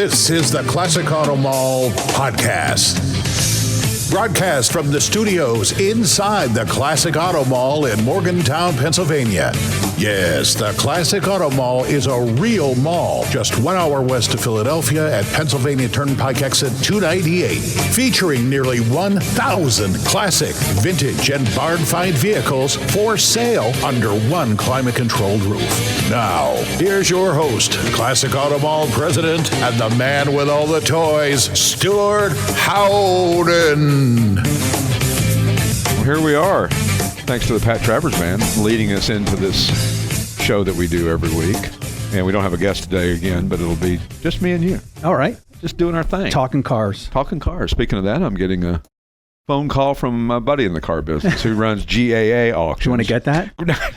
This is the Classic Auto Mall podcast. Broadcast from the studios inside the Classic Auto Mall in Morgantown, Pennsylvania. Yes, the Classic Auto Mall is a real mall just 1 hour west of Philadelphia at Pennsylvania Turnpike exit 298, featuring nearly 1,000 classic, vintage, and barn-find vehicles for sale under one climate-controlled roof. Now, here's your host, Classic Auto Mall president and the man with all the toys, Stewart Howden. Well, here we are. Thanks to the Pat Travers Band leading us into this show that we do every week. And we don't have a guest today again, but it'll be just me and you. All right. Just doing our thing. Talking cars. Talking cars. Speaking of that, I'm getting a phone call from my buddy in the car business who runs GAA Auctions. You want to get that?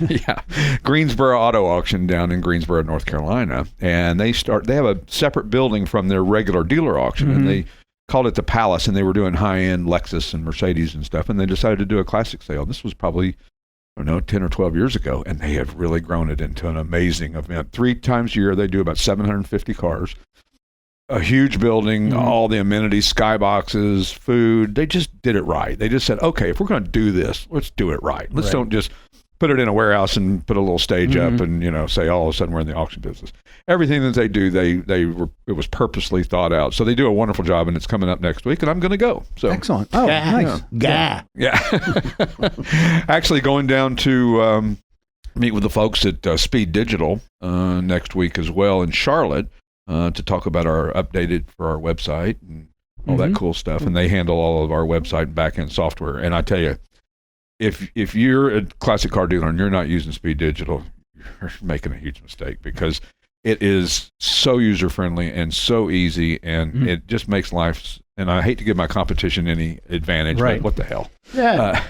Yeah. Greensboro Auto Auction down in Greensboro, North Carolina. And they have a separate building from their regular dealer auction. And they called it the Palace, and they were doing high-end Lexus and Mercedes and stuff, and they decided to do a classic sale. This was probably, 10 or 12 years ago, and they have really grown it into an amazing event. 3 times a year, they do about 750 cars. A huge building, all the amenities, skyboxes, food. They just did it right. They just said, okay, if we're going to do this, let's do it right. Let's don't just put it in a warehouse and put a little stage up and, say all of a sudden we're in the auction business. Everything that they do, it was purposely thought out. So they do a wonderful job, and it's coming up next week, and I'm going to go. So excellent. Oh, nice. Yeah. Actually going down to meet with the folks at Speed Digital next week as well in Charlotte to talk about our updated for our website and all that cool stuff. And they handle all of our website and back-end software. And I tell you, if you're a classic car dealer and you're not using Speed Digital, you're making a huge mistake, because it is so user-friendly and so easy, and it just makes life, and I hate to give my competition any advantage, but what the hell? Yeah.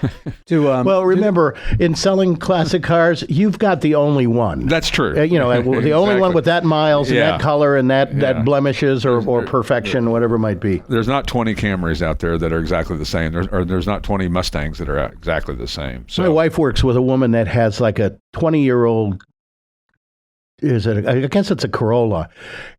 Well, remember, in selling classic cars, you've got the only one. That's true. The only one with that miles and that color and that blemishes or perfection, whatever it might be. There's not 20 Camrys out there that are exactly the same. There's not 20 Mustangs that are exactly the same. So my wife works with a woman that has like a 20-year-old, I guess it's a Corolla.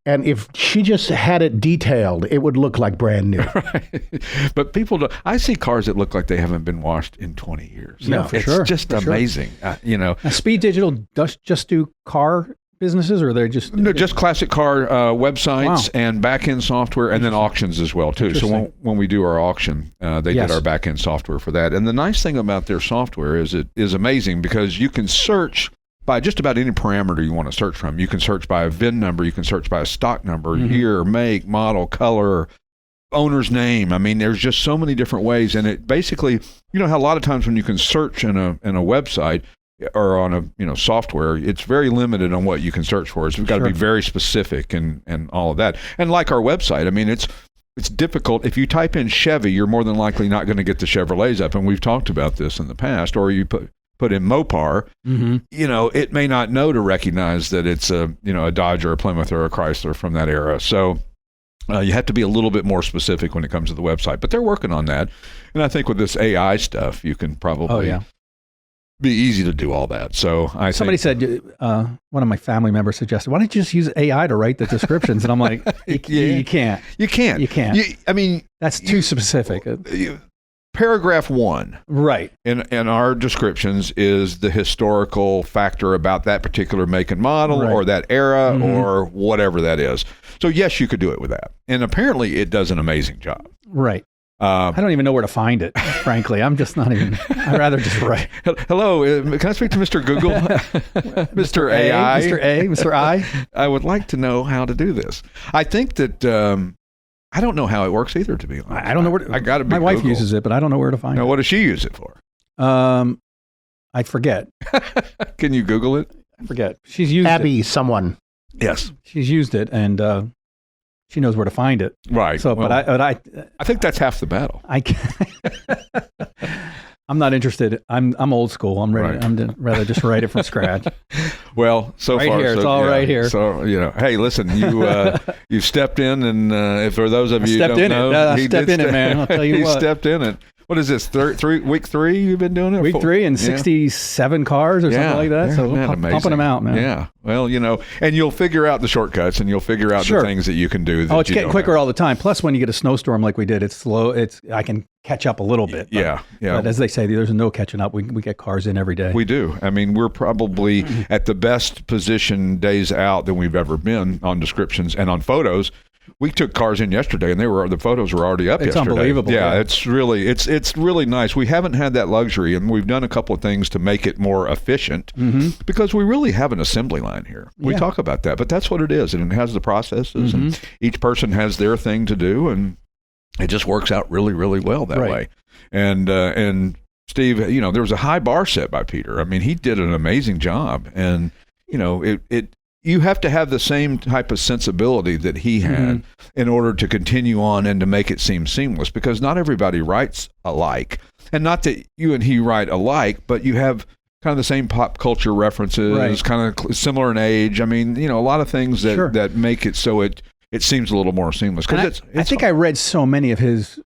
And if she just had it detailed, it would look like brand new. Right. But people don't. I see cars that look like they haven't been washed in 20 years. No, for sure. It's just amazing. Now, Speed Digital does just do car businesses, or they're just... No, just classic car websites and back-end software, and then auctions as well, too. So when we do our auction, they did our back-end software for that. And the nice thing about their software is it is amazing, because you can search by just about any parameter you want to search from. You can search by a VIN number, you can search by a stock number, year, make, model, color, owner's name. I mean, there's just so many different ways. And it basically, how a lot of times when you can search in a website or on a software, it's very limited on what you can search for. So we've got to be very specific and all of that. And like our website, I mean, it's difficult. If you type in Chevy, you're more than likely not going to get the Chevrolets up. And we've talked about this in the past. Or you put in Mopar, it may not know to recognize that it's a Dodge or a Plymouth or a Chrysler from that era. So you have to be a little bit more specific when it comes to the website. But they're working on that. And I think with this AI stuff, you can probably be easy to do all that. So somebody said, one of my family members suggested, why don't you just use AI to write the descriptions? And I'm like, you can't. You can't. I mean, that's too specific. Paragraph 1 in our descriptions is the historical factor about that particular make and model or that era or whatever that is. So yes, you could do it with that. And apparently it does an amazing job. Right. I don't even know where to find it, frankly. I'm just not even, I'd rather just write. Hello, can I speak to Mr. Google? Mr. AI? Mr. A, Mr. I? I would like to know how to do this. I think that... I don't know how it works either, to be honest. I don't know where. I got to be. My wife Google. uses it, but I don't know where to find it. Now, what does she use it for? I forget. Can you Google it? I forget. She's used Abby, someone. Yes, she's used it, and she knows where to find it. Right. So, well, I think that's half the battle. I'm not interested. I'm old school. I'm ready. I'm rather just write it from scratch. Well, so right far, here. It's all right here. So hey, listen, you stepped in, and if for those of you who don't know, I stepped in it, man. I'll tell you he what. stepped in it. What is this? Week 3 you've been doing it? Week 3 and 67 cars or something like that. So pumping them out, man. Yeah. Well, and you'll figure out the shortcuts and you'll figure out the things that you can do. It's getting quicker all the time. Plus, when you get a snowstorm like we did, it's slow. I can catch up a little bit. Yeah. But as they say, there's no catching up. We get cars in every day. We do. I mean, we're probably at the best position days out than we've ever been on descriptions and on photos. We took cars in yesterday, and the photos were already up yesterday. It's unbelievable. Yeah, it's really nice. We haven't had that luxury, and we've done a couple of things to make it more efficient because we really have an assembly line here. We talk about that, but that's what it is, and it has the processes, and each person has their thing to do, and it just works out really, really well that way. And Steve, there was a high bar set by Peter. I mean, he did an amazing job, and you have to have the same type of sensibility that he had in order to continue on and to make it seem seamless, because not everybody writes alike. And not that you and he write alike, but you have kind of the same pop culture references, kind of similar in age. I mean, a lot of things that make it so it seems a little more seamless. I think I read so many of his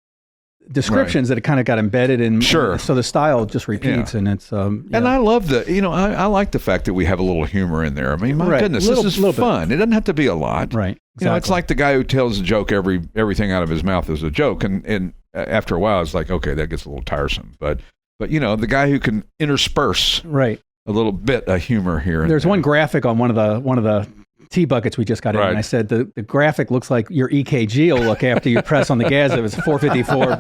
descriptions that it kind of got embedded in. So the style just repeats, and it's and I love I like the fact that we have a little humor in there. I mean, my goodness, this is fun. It doesn't have to be a lot, right? Exactly. It's like the guy who tells a joke, everything out of his mouth is a joke, and after a while it's like, okay, that gets a little tiresome. But the guy who can intersperse a little bit of humor here. There's one graphic on one of the T-buckets we just got in, and I said the graphic looks like your EKG will look after you press on the gas. It was 454.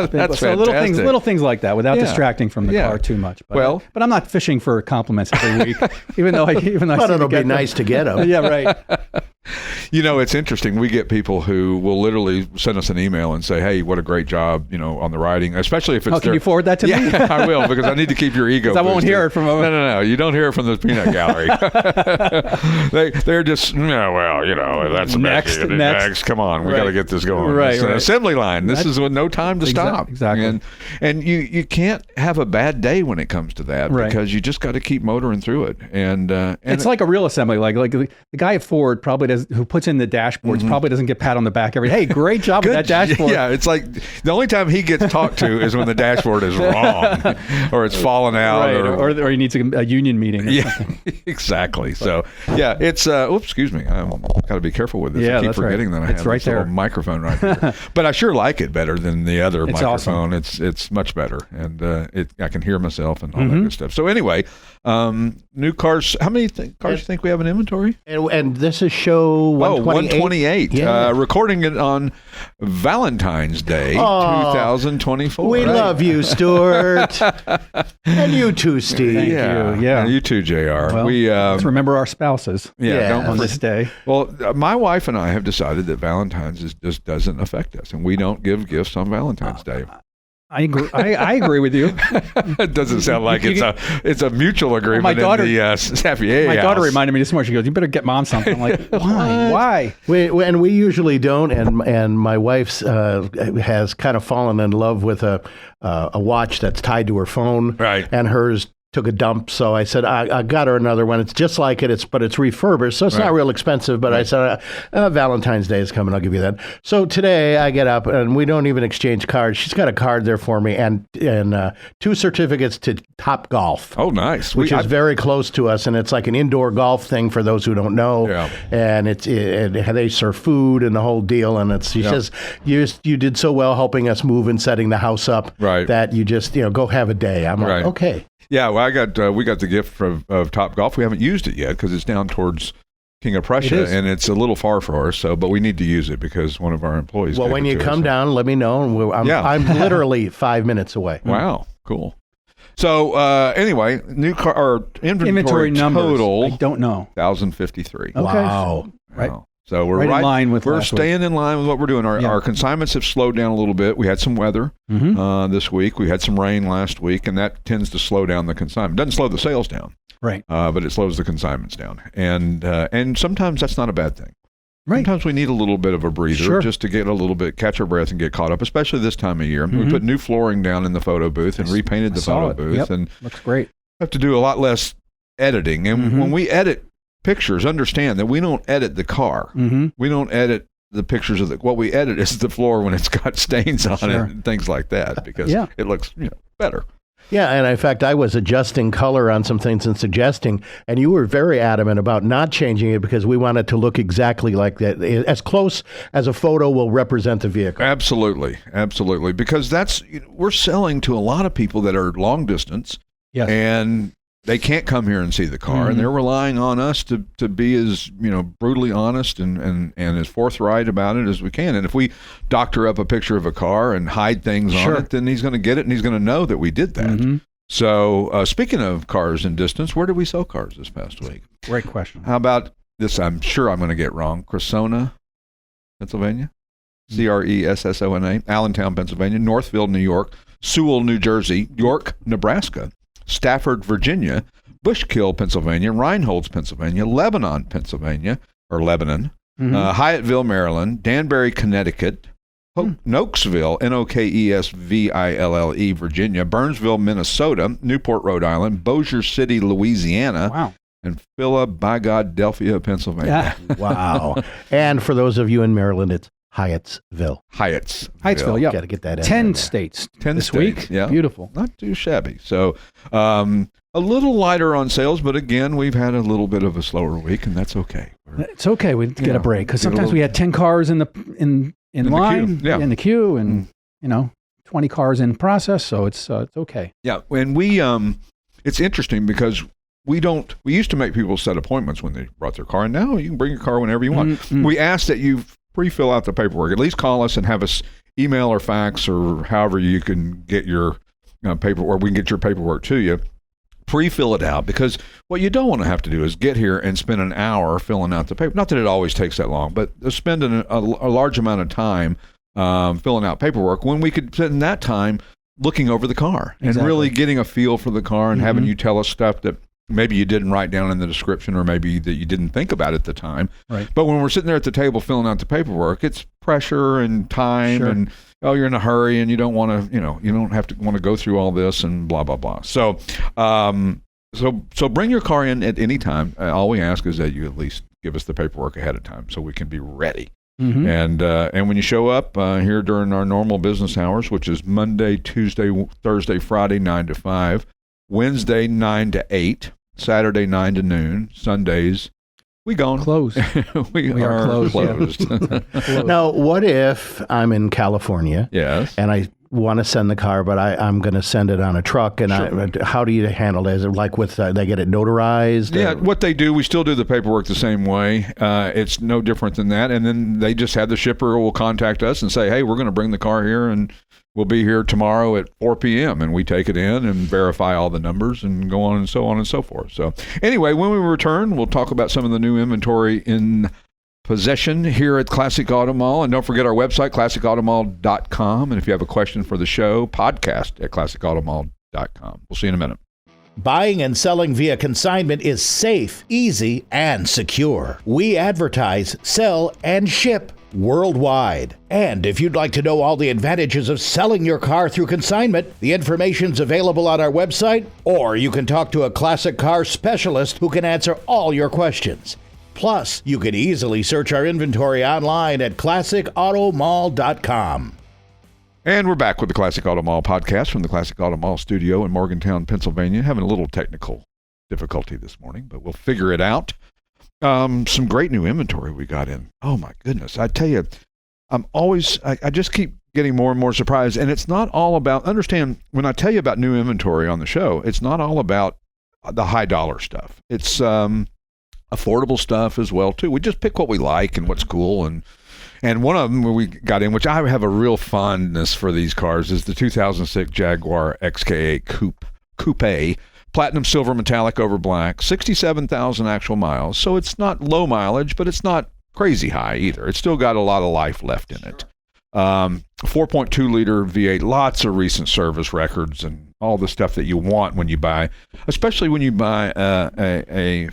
That's so fantastic. little things like that without distracting from the car too much. But, but I'm not fishing for compliments every week, even though I but it'll be nice to get them. Yeah, right. It's interesting. We get people who will literally send us an email and say, "Hey, what a great job, on the writing." Especially if it's can you forward that to me? Yeah, I will, because I need to keep your ego. I won't hear it from them. No. You don't hear it from the peanut gallery. They're just that's next. Come on, we got to get this going. Right, it's an assembly line. This is with no time to stop. Exactly. And you can't have a bad day when it comes to that, because you just got to keep motoring through it. And it's like a real assembly. Like the guy at Ford who puts in the dashboards probably doesn't get pat on the back every day. Hey, great job with that dashboard. Yeah, it's like the only time he gets talked to is when the dashboard is wrong or it's fallen out, or he needs a union meeting. Exactly. So it's excuse me, I've got to be careful with this. I keep forgetting that I have this little microphone right here. But I sure like it better than the other microphone. Awesome. It's much better, and I can hear myself and all that good stuff. So anyway, new cars. How many cars do you think we have in inventory? And this is show 128. 128. Recording it on Valentine's Day, 2024. We love you, Stewart. And you too, Steve. Thank you. Yeah. You too, JR. Well, let's remember our spouses on this day. Well, my wife and I have decided that Valentine's just doesn't affect us, and we don't give gifts on Valentine's Day. I agree with you. It doesn't sound like it's a mutual agreement. My daughter, in the Safier my house. daughter reminded me this morning. She goes, "You better get mom something." I'm like, why? We usually don't, and my wife's has kind of fallen in love with a watch that's tied to her phone, right? And hers took a dump, so I said I got her another one. It's just like it, but it's refurbished, so it's not real expensive. But I said Valentine's Day is coming, I'll give you that. So today I get up and we don't even exchange cards. She's got a card there for me and 2 certificates to Top Golf. Oh, nice! Which is very close to us, and it's like an indoor golf thing for those who don't know. Yeah. And they serve food and the whole deal. And she says you did so well helping us move and setting the house up, that you just go have a day. I'm like, okay. Yeah, well, we got the gift of Top Golf. We haven't used it yet because it's down towards King of Prussia, and it's a little far for us. But we need to use it because one of our employees. Well, when you come down, let me know. I'm literally 5 minutes away. Wow, cool. So anyway, new car or inventory numbers. Total. I don't know. 1,053. Okay. Wow. Right. So we're in line with we're staying in line with what we're doing. Our consignments have slowed down a little bit. We had some weather this week. We had some rain last week, and that tends to slow down the consignment. Doesn't slow the sales down, right? But it slows the consignments down, and sometimes that's not a bad thing. Right. Sometimes we need a little bit of a breather just to get a little bit, catch our breath and get caught up, especially this time of year. We put new flooring down in the photo booth and repainted the photo booth, and looks great. Have to do a lot less editing, and when we edit pictures, understand that we don't edit the car. We don't edit the pictures of what we edit is the floor when it's got stains on it and things like that, because it looks better. Yeah, and in fact, I was adjusting color on some things and suggesting, and you were very adamant about not changing it because we want it to look exactly like that, as close as a photo will represent the vehicle. Absolutely, absolutely, because we're selling to a lot of people that are long distance, and they can't come here and see the car, and they're relying on us to be as brutally honest and as forthright about it as we can. And if we doctor up a picture of a car and hide things on it, then he's going to get it and he's going to know that we did that. So speaking of cars and distance, where did we sell cars this past week? Great question. How about this? I'm sure I'm going to get wrong. Cressona, Pennsylvania, Cressona, Allentown, Pennsylvania, Northfield, New York, Sewell, New Jersey, York, Nebraska, Stafford, Virginia, Bushkill, Pennsylvania, Reinholds, Pennsylvania, Lebanon, Pennsylvania, or Lebanon, Hyattville, Maryland, Danbury, Connecticut, Nokesville, Nokesville, Virginia, Burnsville, Minnesota, Newport, Rhode Island, Bossier City, Louisiana, and Philadelphia, Pennsylvania. Wow. And for those of you in Maryland, it's Hyattsville, yeah. Got to get that in. 10 states. 10 this states, week. Yeah. Beautiful. Not too shabby. So a little lighter on sales, but again, we've had a little bit of a slower week, and that's okay. It's okay. We get a break because sometimes we had 10 cars in line, in the queue, and 20 cars in process. So it's okay. Yeah, and we it's interesting because we used to make people set appointments when they brought their car, and now you can bring your car whenever you want. We ask that you pre-fill out the paperwork. At least call us and have us email or fax or however you can get your paperwork. We can get your paperwork to you. Pre-fill it out, because what you don't want to have to do is get here and spend an hour filling out the paper. Not that it always takes that long, but spend a large amount of time filling out paperwork when we could spend that time looking over the car and really getting a feel for the car and having you tell us stuff that maybe you didn't write down in the description, or maybe that you didn't think about at the time. Right. But when we're sitting there at the table filling out the paperwork, it's pressure and time and you're in a hurry and you don't want to, you don't have to want to go through all this and blah blah blah. So so bring your car in at any time. All we ask is that you at least give us the paperwork ahead of time so we can be ready. And when you show up here during our normal business hours, which is Monday, Tuesday, Thursday, Friday 9 to 5. Wednesday 9 to 8, Saturday 9 to noon, Sundays we gone. Closed. we are closed. Now, what if I'm in California? Yes. And I want to send the car, but I'm going to send it on a truck. And how do you handle it? Is it like with they get it notarized? Yeah, what they do, we still do the paperwork the same way. It's no different than that. And then they just have the shipper will contact us and say, hey, we're going to bring the car here and we'll be here tomorrow at 4 p.m. And we take it in and verify all the numbers and go on and so forth. So anyway, when we return, we'll talk about some of the new inventory in possession here at Classic Auto Mall. And don't forget our website, classicautomall.com. And if you have a question for the show, podcast at classicautomall.com. We'll see you in a minute. Buying and selling via consignment is safe, easy, and secure. We advertise, sell, and ship worldwide. And if you'd like to know all the advantages of selling your car through consignment, the information's available on our website, or you can talk to a classic car specialist who can answer all your questions. Plus, you can easily search our inventory online at classicautomall.com. And we're back with the Classic Auto Mall podcast from the Classic Auto Mall studio in Morgantown, Pennsylvania. Having a little technical difficulty this morning, but we'll figure it out. Some great new inventory we got in. Oh my goodness. I tell you, I just keep getting more and more surprised. And it's not all about, understand, when I tell you about new inventory on the show, it's not all about the high dollar stuff. It's affordable stuff as well too. We just pick what we like and what's cool. And one of them we got in, which I have a real fondness for these cars, is the 2006 Jaguar XK8 Coupe. Platinum silver metallic over black, 67,000 actual miles. So it's not low mileage, but it's not crazy high either. It's still got a lot of life left in it. 4.2 liter V8, lots of recent service records and all the stuff that you want when you buy, especially when you buy a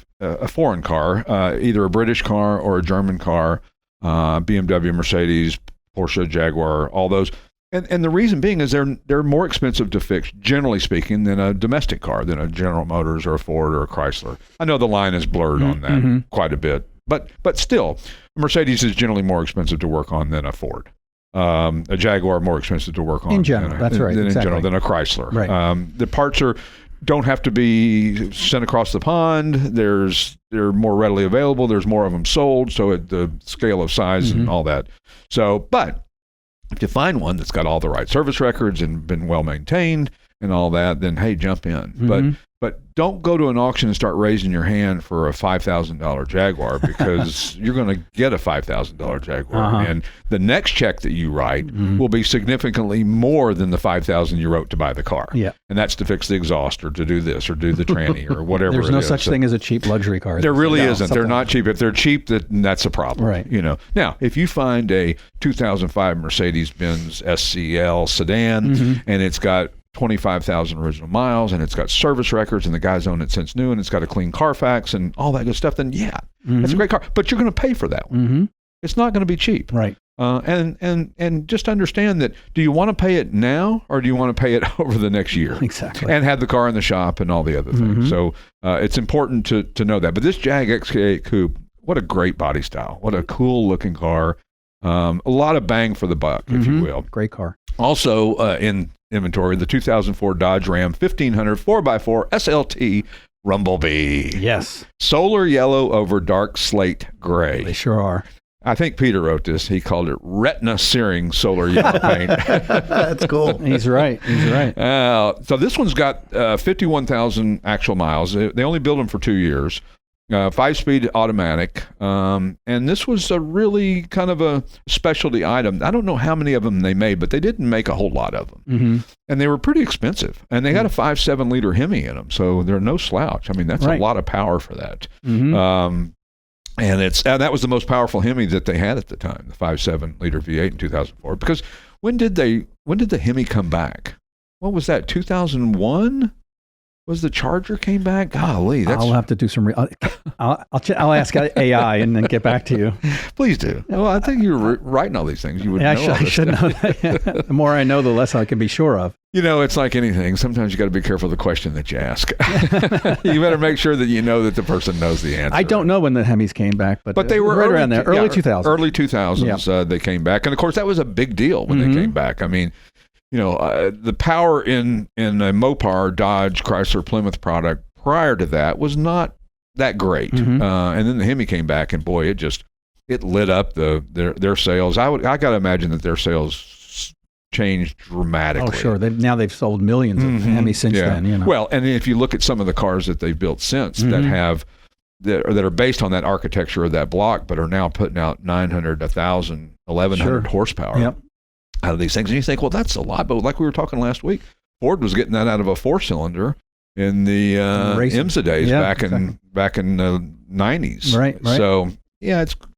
foreign car, either a British car or a German car, BMW, Mercedes, Porsche, Jaguar, all those. And the reason being is they're more expensive to fix, generally speaking, than a domestic car, than a General Motors or a Ford or a Chrysler. I know the line is blurred on that quite a bit But still, Mercedes is generally more expensive to work on than a Ford. A Jaguar more expensive to work on in general. That's right. In exactly. general than a Chrysler. Right. The parts don't have to be sent across the pond. They're more readily available. There's more of them sold. So at the scale of size and all that. So, but if you find one that's got all the right service records and been well maintained and all that, then hey, jump in. But don't go to an auction and start raising your hand for a $5,000 Jaguar because you're going to get a $5,000 Jaguar. And the next check that you write will be significantly more than the $5,000 you wrote to buy the car. Yeah. And that's to fix the exhaust or to do this or do the tranny or whatever. There's no such thing as a cheap luxury car. There really isn't. They're not cheap. If they're cheap, that's a problem. Right. Now, if you find a 2005 Mercedes-Benz SCL sedan and it's got 25,000 original miles and it's got service records and the guy's owned it since new and it's got a clean Carfax and all that good stuff, then that's a great car. But you're going to pay for that one. It's not going to be cheap. Right. And just understand that, do you want to pay it now or do you want to pay it over the next year? Exactly. And have the car in the shop and all the other things. So it's important to know that. But this Jag XK8 Coupe, what a great body style. What a cool looking car. A lot of bang for the buck, if you will. Great car. Also in inventory, the 2004 Dodge Ram 1500 4x4 SLT Rumblebee. Yes. Solar yellow over dark slate gray. They sure are. I think Peter wrote this. He called it retina searing solar yellow paint. That's cool. He's right. So this one's got 51,000 actual miles. They only build them for 2 years. 5-speed automatic. And this was a really kind of a specialty item. I don't know how many of them they made, but they didn't make a whole lot of them. And they were pretty expensive. And they got a 5.7 liter Hemi in them. So they're no slouch. I mean, that's a lot of power for that. And that was the most powerful Hemi that they had at the time, the 5.7 liter V8 in 2004. Because when did the Hemi come back? What was that? 2001? Was the Charger came back? Golly, I'll have to do some. I'll ask AI and then get back to you. Please do. Well, I think you're writing all these things. You would know. I should know that. The more I know, the less I can be sure of. It's like anything. Sometimes you got to be careful of the question that you ask. You better make sure that you know that the person knows the answer. I don't know when the Hemis came back, but they were right around there, early 2000s. Early 2000s, they came back, and of course that was a big deal when they came back. I mean. The power in a Mopar, Dodge, Chrysler, Plymouth product prior to that was not that great. And then the Hemi came back, and boy, it lit up their sales. I got to imagine that their sales changed dramatically. Oh, sure. They've sold millions of Hemis since then. Well, and if you look at some of the cars that they've built since that are based on that architecture of that block, but are now putting out 900, 1,000, 1,100 horsepower. Yep. Out of these things, and you think, well, that's a lot. But like we were talking last week, Ford was getting that out of a 4-cylinder in the IMSA days back in the 90s. Right. So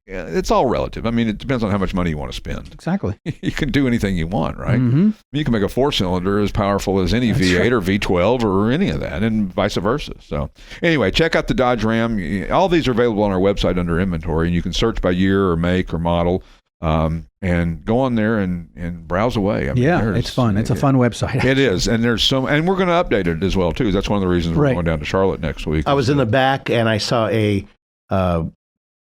it's all relative. I mean, it depends on how much money you want to spend. Exactly. You can do anything you want, right? You can make a 4-cylinder as powerful as any V8 or V12 or any of that, and vice versa. So anyway, check out the Dodge Ram. All these are available on our website under inventory, and you can search by year or make or model. And go on there and browse away. I mean, it's fun. It's a fun website. It is, and and we're going to update it as well too. That's one of the reasons we're going down to Charlotte next week. I was in the back and I saw a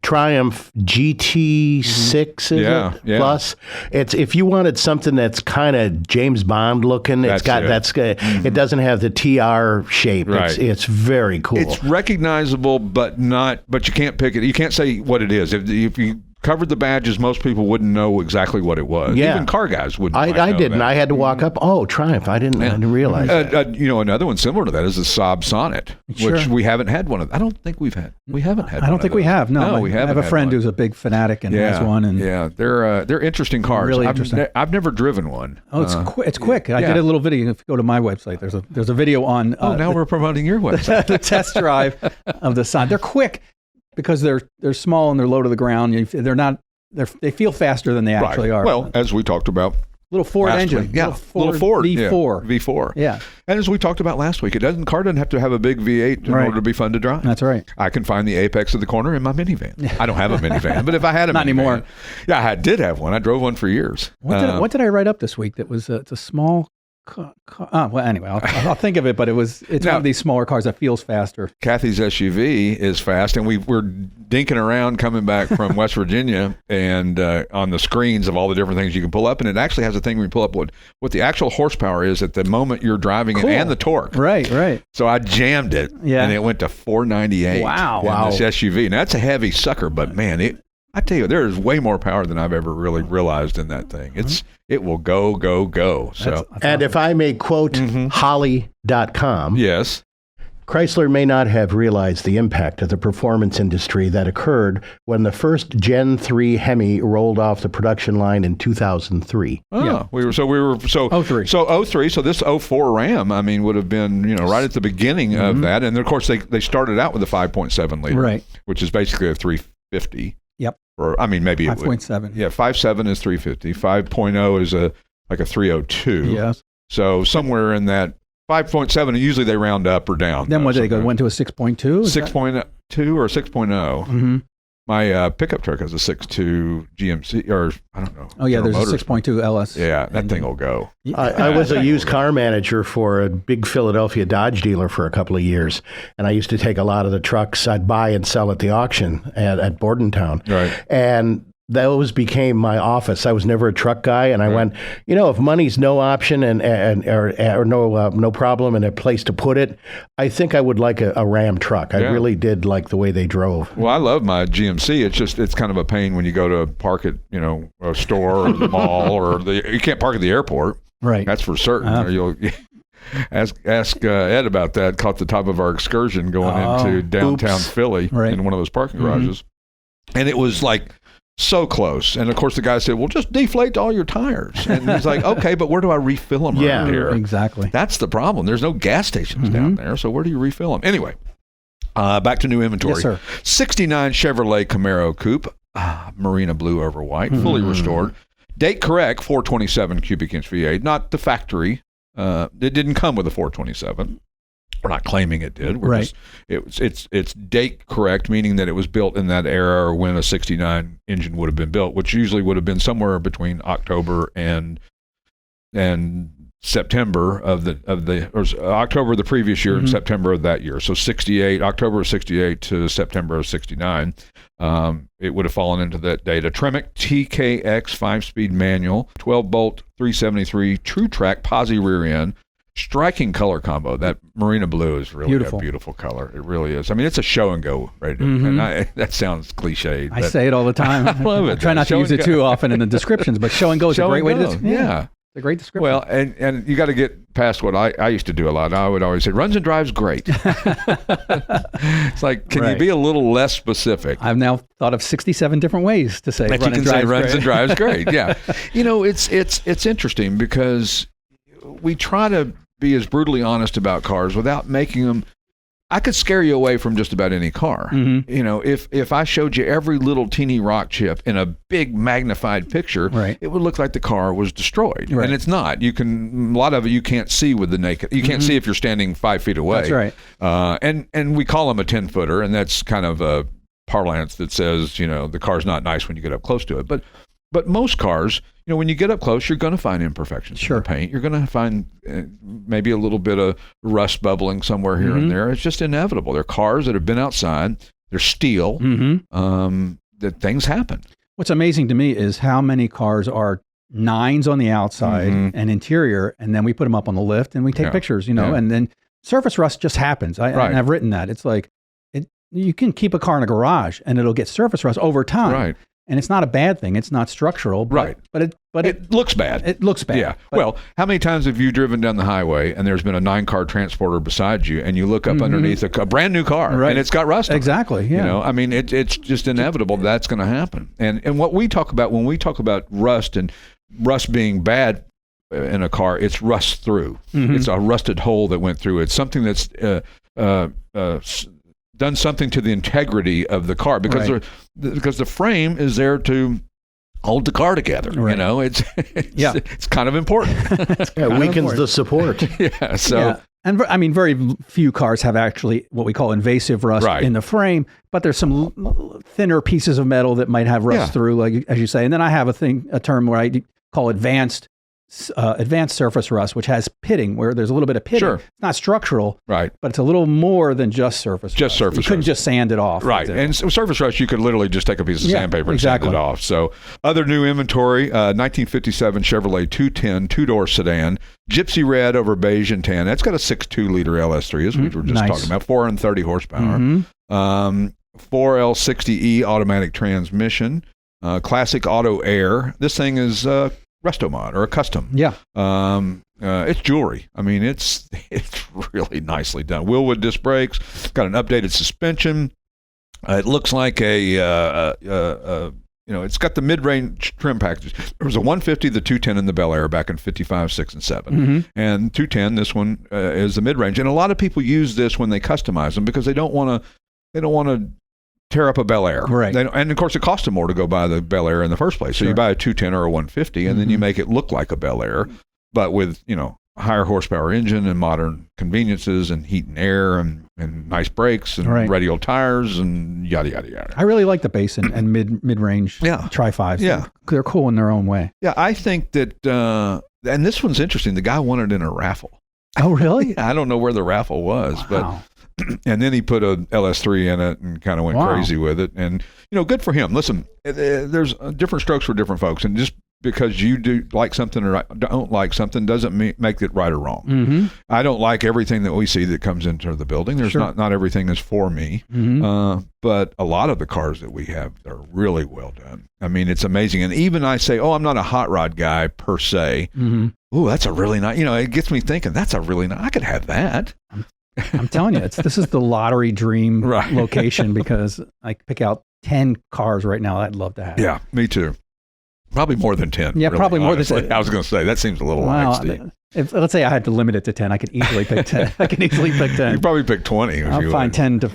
Triumph GT6 Plus. It's if you wanted something that's kind of James Bond looking, it doesn't have the TR shape. Right. It's very cool. It's recognizable, but you can't pick it. You can't say what it is. If you covered the badges, most people wouldn't know exactly what it was. Yeah. Even car guys wouldn't. I didn't. I had to walk up. Oh, Triumph! I didn't realize that. Another one similar to that is the Saab Sonnet, which we haven't had one of. I don't think we've had. We haven't had. I don't think we have. No, we haven't. I have a friend who's a big fanatic and has one. And they're interesting cars. Really interesting. I've never driven one. Oh, it's quick. I did a little video. If you go to my website, there's a video on. Now we're promoting your website. The test drive of the Sonnet. They're quick because they're small and they're low to the ground. They're not. They feel faster than they actually are. Well, as we talked about. Little Ford engine. Little Ford V4. V4. Yeah. And as we talked about last week, car doesn't have to have a big V8 in order to be fun to drive. That's right. I can find the apex of the corner in my minivan. I don't have a minivan, but if I had a Not minivan. anymore. Yeah, I did have one. I drove one for years. What did I write up this week that was it's a small Well, anyway, I'll think of it, but it's one of these smaller cars that feels faster. Kathy's SUV is fast, and we're dinking around coming back from West Virginia and on the screens of all the different things you can pull up, and it actually has a thing where you pull up what the actual horsepower is at the moment you're driving it and the torque. Right. So I jammed it, and it went to 498. Wow. In this SUV. Now, that's a heavy sucker, but man, I tell you, there is way more power than I've ever really realized in that thing. It will go. So, that's and if I may quote Holly.com, yes, Chrysler may not have realized the impact of the performance industry that occurred when the first Gen 3 Hemi rolled off the production line in 2003. Oh, yeah. we were 03. So 03. So this 04 Ram, I mean, would have been right at the beginning of that, and of course they started out with a 5.7 liter, right, which is basically a 350. Yep. Or I mean, maybe 5.7. Yeah, 5.7 is 350. 5.0 is like a 302. Yes. So somewhere in that 5.7, usually they round up or down. Then what did they go? Went to a 6.2? 6.2 or 6.0. Mm-hmm. My pickup truck has a 6.2 GMC, or I don't know. Oh, yeah, there's a 6.2 LS. Yeah, that thing will go. I was a used car manager for a big Philadelphia Dodge dealer for a couple of years, and I used to take a lot of the trucks I'd buy and sell at the auction at Bordentown. Right. And those became my office. I was never a truck guy, and I went, if money's no option or no problem and a place to put it, I think I would like a Ram truck. I really did like the way they drove. Well, I love my GMC. It's kind of a pain when you go to park at a store or the mall or you can't park at the airport. Right. That's for certain. Or you'll ask Ed about that. Caught the top of our excursion going into downtown Philly in one of those parking garages, and it was like so close. And of course the guy said, well, just deflate all your tires. And he's like, okay, but where do I refill them around here? Exactly. That's the problem. There's no gas stations down there. So where do you refill them? Anyway, back to new inventory. Yes, sir. 69 Chevrolet Camaro Coupe, Marina blue over white, fully restored. Date correct, 427 cubic inch V8, not the factory. It didn't come with a 427. We're not claiming it did. It's date correct, meaning that it was built in that era or when a 69 engine would have been built, which usually would have been somewhere between October and September of October of the previous year and September of that year. So October of 68 to September of 69. It would have fallen into that date. A Tremec TKX 5-speed manual, 12-bolt 373 True Track posi rear end. Striking color combo. That Marina blue is really a beautiful color. It really is. I mean, it's a show and go right and that sounds cliched. I say it all the time. I love it. I try not to use it too often in the descriptions, but show and go is a great way to yeah. It's a great description. Well, and you got to get past what I used to do a lot. I would always say, runs and drives great. It's like, can you be a little less specific? I've now thought of 67 different ways to say runs and drives great. Yeah. It's interesting because we try to be as brutally honest about cars without making them. I could scare you away from just about any car. If I showed you every little teeny rock chip in a big magnified picture, it would look like the car was destroyed, and it's not. A lot of it you can't see with the naked. You can't see if you're standing 5 feet away. That's right. And we call them a 10-footer, and that's kind of a parlance that says the car's not nice when you get up close to it, But most cars, when you get up close, you're going to find imperfections in the paint. You're going to find maybe a little bit of rust bubbling somewhere here and there. It's just inevitable. They're cars that have been outside. They're steel. That things happen. What's amazing to me is how many cars are 9s on the outside and interior, and then we put them up on the lift and we take pictures, and then surface rust just happens. And I've written that. It's like you can keep a car in a garage and it'll get surface rust over time. Right. And it's not a bad thing. It's not structural, but it looks bad. It looks bad. Yeah. Well, how many times have you driven down the highway and there's been a 9-car transporter beside you, and you look up underneath a brand new car and it's got rust on it? Exactly. Yeah. I mean, it's just inevitable that's going to happen. And what we talk about when we talk about rust and rust being bad in a car, it's rust through. It's a rusted hole that went through. It's something that's done something to the integrity of the car because the frame is there to hold the car together. It's kind of important. It weakens the support. And I mean, very few cars have actually what we call invasive rust in the frame, but there's some thinner pieces of metal that might have rust through, like as you say. And then I have a term where I call advanced advanced surface rust, which has pitting, where there's a little bit of pitting. Sure. It's not structural, right? But it's a little more than just surface rust. Surface You couldn't rust. just sand it off. Right. And surface rust, you could literally just take a piece of sandpaper and sand it off. So other new inventory, 1957 Chevrolet 210 two-door sedan, gypsy red over beige and tan. That's got a 6.2-liter LS3, as we were just talking about, 430 horsepower. 4L60E automatic transmission, classic auto air. This thing is Restomod or a custom. Yeah. It's jewelry. I mean, it's really nicely done. Willwood disc brakes, got an updated suspension. It looks like it's got the mid-range trim package. There was a 150, the 210, and the Bel Air back in 55, 6, and 7. And 210, this one is the mid-range. And a lot of people use this when they customize them because they don't want to tear up a Bel Air. Right. And of course, it costs them more to go buy the Bel Air in the first place. So you buy a 210 or a 150, and then you make it look like a Bel Air, but with, higher horsepower engine and modern conveniences and heat and air and nice brakes and radial tires and yada, yada, yada. I really like the base and mid-range Tri-5s. Yeah. They're cool in their own way. Yeah, I think that, and this one's interesting, the guy won it in a raffle. Oh, really? I don't know where the raffle was, but... And then he put a LS3 in it and kind of went crazy with it. And, good for him. Listen, there's different strokes for different folks. And just because you do like something or don't like something doesn't make it right or wrong. I don't like everything that we see that comes into the building. There's not everything is for me. But a lot of the cars that we have are really well done. I mean, it's amazing. And even I say, I'm not a hot rod guy per se. Ooh, that's a really nice, it gets me thinking, that's a really nice, I could have that. I'm telling you, this is the lottery dream location because I pick out 10 cars right now I'd love to have. Yeah, me too. Probably more than 10. Yeah, really, probably more honestly. than 10. I was going to say, that seems a little light, Steve. Let's say I had to limit it to 10. I could easily pick 10. You'd probably pick 20. I'll find 10 to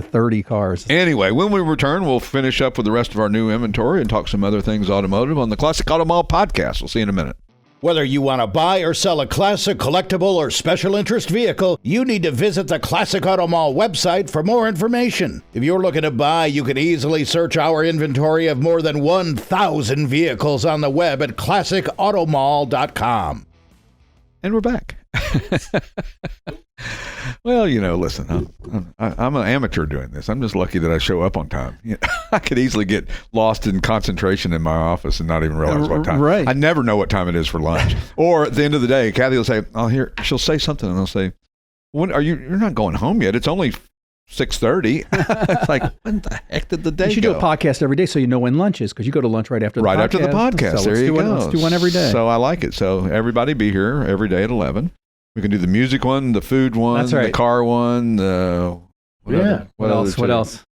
30 cars. Anyway, when we return, we'll finish up with the rest of our new inventory and talk some other things automotive on the Classic Auto Mall podcast. We'll see you in a minute. Whether you want to buy or sell a classic, collectible, or special interest vehicle, you need to visit the Classic Auto Mall website for more information. If you're looking to buy, you can easily search our inventory of more than 1,000 vehicles on the web at classicautomall.com. And we're back. Well, listen, I'm an amateur doing this. I'm just lucky that I show up on time. I could easily get lost in concentration in my office and not even realize what time. Right. I never know what time it is for lunch. Or at the end of the day, Kathy will say, she'll say something and I'll say, you're not going home yet. It's only 6:30. It's like, when the heck did the day go? You should do a podcast every day so you know when lunch is because you go to lunch right after the podcast. Right after the podcast. So there you go. Let's do one every day. So I like it. So everybody be here every day at 11. We can do the music one, the food one, the car one, What else?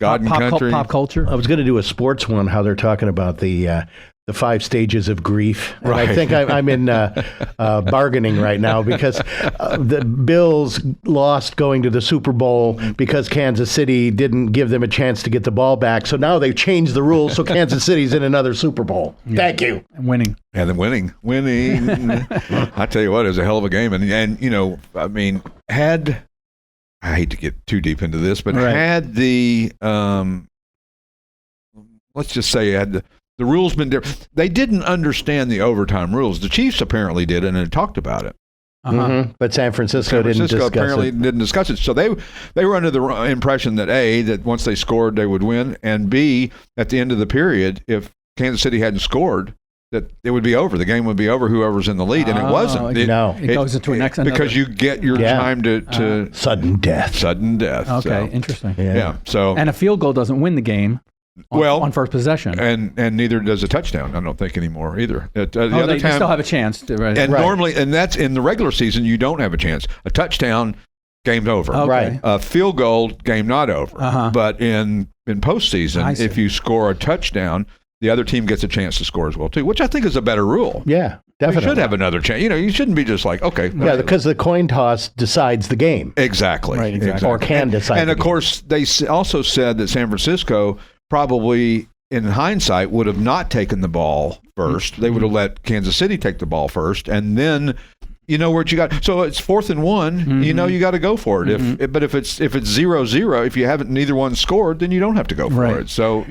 God and country. Pop culture. I was going to do a sports one, how they're talking about the 5 stages of grief. And I think I'm in bargaining right now because the Bills lost going to the Super Bowl because Kansas City didn't give them a chance to get the ball back. So now they've changed the rules, so Kansas City's in another Super Bowl. Yeah. Thank you. And winning. And then winning. I tell you what, it was a hell of a game. And I mean, I hate to get too deep into this, but had the, let's just say the rules been different. They didn't understand the overtime rules. The Chiefs apparently did and had talked about it. But San Francisco didn't discuss it. So they were under the impression that A, that once they scored, they would win, and B, at the end of the period, if Kansas City hadn't scored, that it would be over. The game would be over, whoever's in the lead, and it wasn't. It goes into a next because you get your time to sudden death. Okay, so. Interesting. Yeah. So and a field goal doesn't win the game. On first possession, and neither does a touchdown. I don't think anymore either. They still have a chance. Normally, and that's in the regular season, you don't have a chance. A touchdown, game's over. Okay. Right. A field goal, game not over. But in postseason, if you score a touchdown, the other team gets a chance to score as well too, which I think is a better rule. Yeah, definitely. You should have another chance. You shouldn't be just like, okay. Yeah, because the coin toss decides the game. Exactly. Right, exactly. Or can decide. And of course, they also said that San Francisco probably, in hindsight, would have not taken the ball first. They would have let Kansas City take the ball first, and then what you got. So it's 4th and 1. You got to go for it. But if it's 0-0, if you haven't neither one scored, then you don't have to go for it. So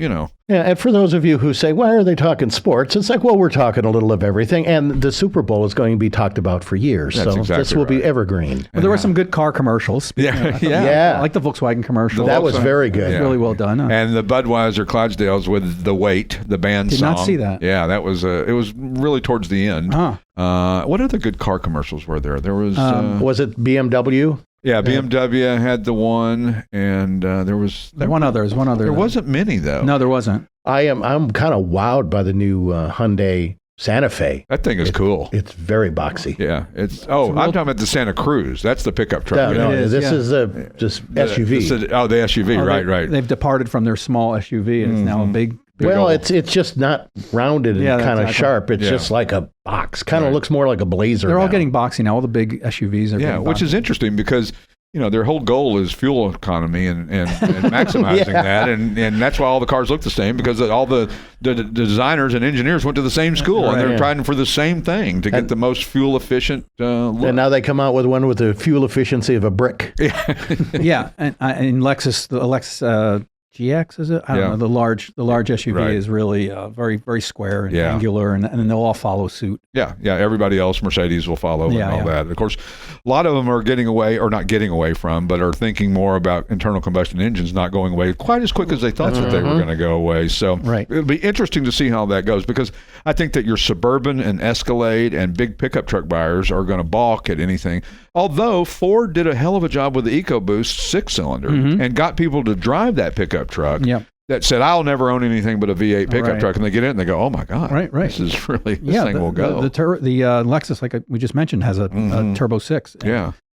Yeah, and for those of you who say, why are they talking sports? It's like, well, we're talking a little of everything. And the Super Bowl is going to be talked about for years. That's so exactly this will be evergreen. Well, there were some good car commercials. Yeah. I like the Volkswagen commercial. That was very good. Yeah. Really well done. And the Budweiser Clydesdales with The Wait, the band song. Did not see that. Yeah, that was, it was really towards the end. What other good car commercials were there? There was... was it BMW? Yeah, BMW had the one, and there was... One other. There wasn't many, though. No, there wasn't. I'm kind of wowed by the new Hyundai Santa Fe. That thing is cool. It's very boxy. Yeah, I'm talking about the Santa Cruz. That's the pickup truck. This is just SUV. The SUV, right. They've departed from their small SUV, and it's now a big well, it's just not rounded and kind of sharp. It's just like a box. Kind of looks more like a Blazer. They're all getting boxy now. All the big SUVs are getting boxy. Which is interesting because their whole goal is fuel economy and maximizing that, and that's why all the cars look the same, because all the designers and engineers went to the same school, and they're trying for the same thing to get the most fuel efficient look. And now they come out with one with the fuel efficiency of a brick. Yeah, and Lexus, the Lexus GX, is it? I don't know. The large SUV is really very, very square and angular, and then they'll all follow suit. Yeah. Everybody else, Mercedes will follow and all that. Of course, a lot of them are getting away, or not getting away from, but are thinking more about internal combustion engines not going away quite as quick as they thought that they were going to go away. So it'll be interesting to see how that goes, because I think that your Suburban and Escalade and big pickup truck buyers are going to balk at anything. Although Ford did a hell of a job with the EcoBoost 6-cylinder and got people to drive that pickup truck that said, I'll never own anything but a V8 pickup truck. And they get in and they go, oh my God, this is really, this thing will go. The Lexus, like we just mentioned, has a Turbo 6.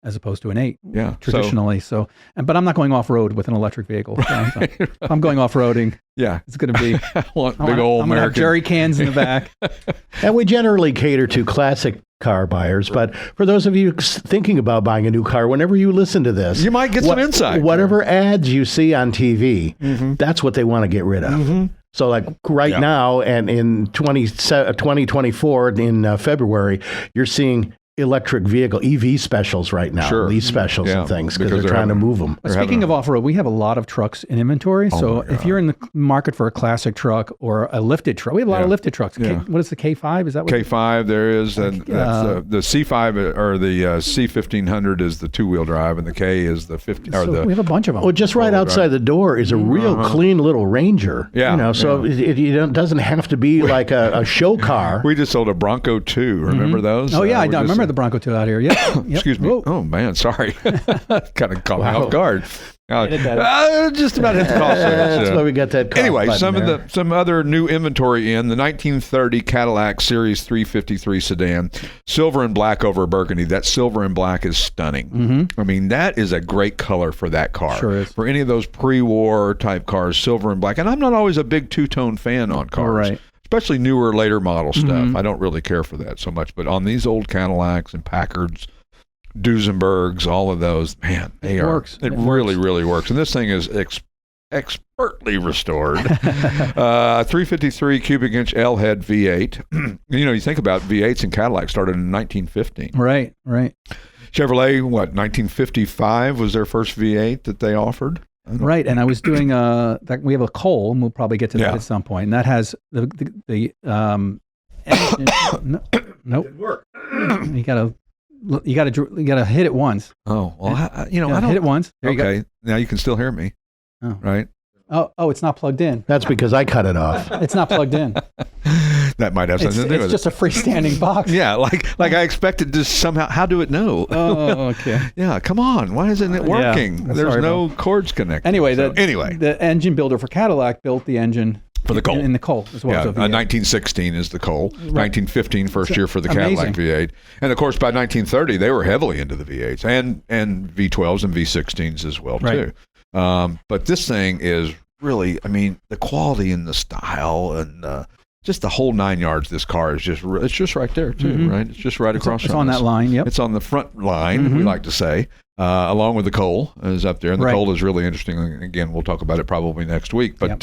As opposed to an 8, traditionally. But I'm not going off-road with an electric vehicle. I'm going off-roading. It's going to be big old American. I'm have jerry cans in the back. And we generally cater to classic car buyers, but for those of you thinking about buying a new car, whenever you listen to this, you might get some insight. Whatever ads you see on TV, that's what they want to get rid of. So like now, and in 2024, in February, you're seeing electric vehicle EV specials right now, lease specials and things, because they're trying to move them. But speaking of off-road, we have a lot of trucks in inventory. So if you're in the market for a classic truck or a lifted truck, we have a lot of lifted trucks. What is the K5? Is that what K5 there is? And the C5 or the C1500 is the two-wheel drive, and the K is the 50. We have a bunch of them. Well, just right outside the door is a real clean little Ranger. So it doesn't have to be like a show car. We just sold a Bronco 2. Remember those? Oh yeah, I remember the Bronco 2 out here. Excuse me. Whoa. Oh man, sorry. Kind of caught me off guard. Just about hit the call. That's why we got that. Anyway, some other new inventory in the 1930 Cadillac Series 353 sedan, silver and black over burgundy. That silver and black is stunning. I mean, that is a great color for that car. Sure is. For any of those pre-war type cars, silver and black. And I'm not always a big two-tone fan on cars. Right. Especially newer, later model stuff. I don't really care for that so much. But on these old Cadillacs and Packards, Duesenbergs, all of those, man, it really works. And this thing is expertly restored. 353 cubic inch L-head V8. You think about V8s and Cadillacs started in 1915. Right. Chevrolet, 1955 was their first V8 that they offered. Right, and I was doing that. We have a Cole, and we'll probably get to that at some point. And that has the nope. Didn't work. You gotta hit it once. Oh well, I don't hit it once. There you go. Now you can still hear me. Oh. Right. Oh, it's not plugged in. That's because I cut it off. It's not plugged in. That might have something to do with it. It's just a freestanding box. Yeah, like I expected to somehow. How do it know? Oh, okay. Yeah, come on. Why isn't it working? There's no cords connected. Anyway, the engine builder for Cadillac built the engine for the Cole. In the Cole as well. Yeah, 1916 is the Cole. 1915 first year for the Cadillac V8, and of course by 1930 they were heavily into the V8s and V12s and V16s as well too. But this thing is really, I mean, the quality and the style and just the whole 9 yards. This car is it's just right there too, right? It's just right across. It's on that line. Yep. It's on the front line. We like to say, along with the Cole is up there, and the Cole is really interesting. Again, we'll talk about it probably next week. But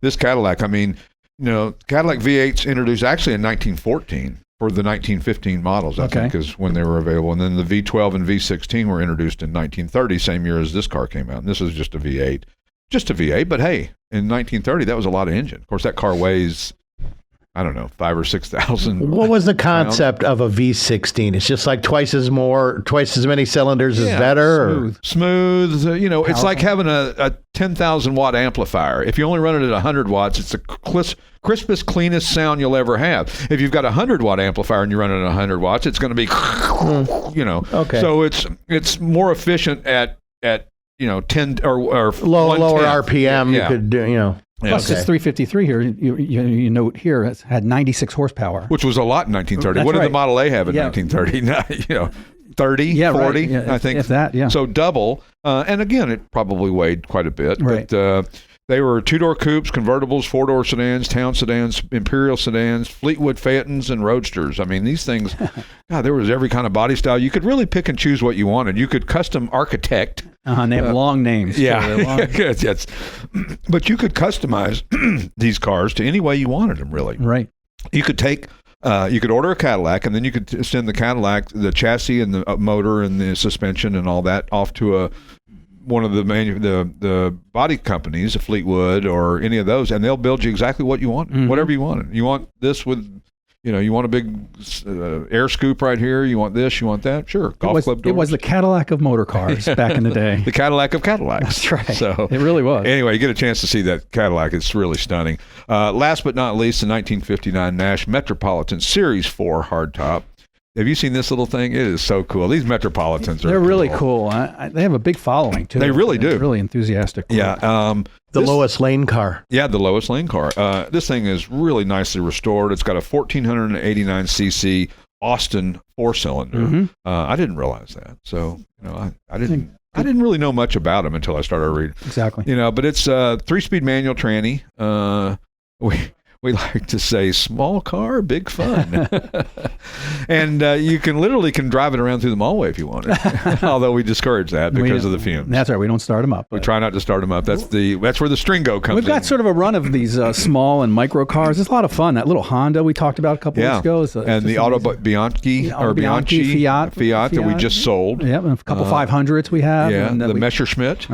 this Cadillac, I mean, Cadillac V8s introduced actually in 1914. For the 1915 models, I think, is when they were available. And then the V12 and V16 were introduced in 1930, same year as this car came out. And this is just a V8. Just a V8, but hey, in 1930, that was a lot of engine. Of course, that car weighs, I don't know, 5,000 or 6,000. What was the concept of a V16? It's just like twice as many cylinders is better? Smooth. Powerful. It's like having a 10,000 watt amplifier. If you only run it at 100 watts, it's the crispest, cleanest sound you'll ever have. If you've got a 100 watt amplifier and you run it at 100 watts, it's going to be, Okay. So it's more efficient at 10 or lower RPM. You could do, Plus, it's 353 here. You note here, it's had 96 horsepower. Which was a lot in 1930. What did the Model A have in 1930? 30, 40, I think. If that, yeah. So double. And again, it probably weighed quite a bit. Right. But they were two-door coupes, convertibles, four-door sedans, town sedans, imperial sedans, Fleetwood Phaetons, and roadsters. I mean, these things, God, there was every kind of body style. You could really pick and choose what you wanted. You could custom architect. And they have long names. Yeah. Yes. But you could customize these cars to any way you wanted them, really. Right. You could you could order a Cadillac, and then you could send the Cadillac, the chassis and the motor and the suspension and all that off to one of the body companies, a Fleetwood or any of those, and they'll build you exactly what you want, whatever you want. You want this with, you want a big air scoop right here. You want this, you want that. Sure. Golf club doors. It was the Cadillac of motor cars back in the day. The Cadillac of Cadillacs. That's right. So it really was. Anyway, you get a chance to see that Cadillac. It's really stunning. Last but not least, the 1959 Nash Metropolitan Series 4 hardtop. Have you seen this little thing? It is so cool. These Metropolitans They're really cool. They have a big following, too. They really do. Really enthusiastic. Yeah. The lowest lane car. Yeah, the lowest lane car. This thing is really nicely restored. It's got a 1,489 cc Austin 4-cylinder. I didn't realize that. So, I didn't really know much about them until I started reading. Exactly. But it's a 3-speed manual tranny. We like to say small car, big fun. And you can drive it around through the mallway if you want it. Although we discourage that because of the fumes. That's right. We don't start them up. We try not to start them up. That's where the Stringo comes in. We've got sort of a run of these small and micro cars. It's a lot of fun. That little Honda we talked about a couple weeks ago. And the Auto Bianchi Fiat that we just sold. Yeah, and a couple 500s we have. Yeah, and the Messerschmitt.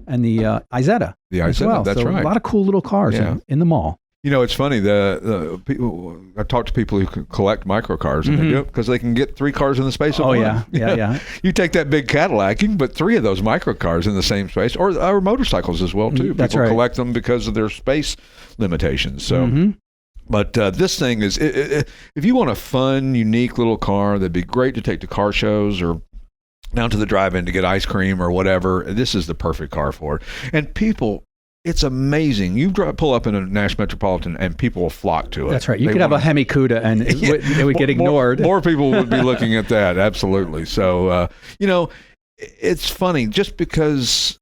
And the Isetta. The Isetta, well. that's right. A lot of cool little cars in the mall. It's funny. The people, I talk to people who collect microcars, and they do it because they can get 3 cars in the space of one. Yeah. You take that big Cadillac, you can put 3 of those microcars in the same space, or motorcycles as well too. That's people right. collect them because of their space limitations. So. But this thing is, if you want a fun, unique little car, that'd be great to take to car shows or down to the drive-in to get ice cream or whatever. This is the perfect car for it. And people, it's amazing. You pull up in a Nash Metropolitan and people will flock to it. That's right. You could have a Hemi Cuda and it would get ignored. More people would be looking at that. Absolutely. So, it's funny just because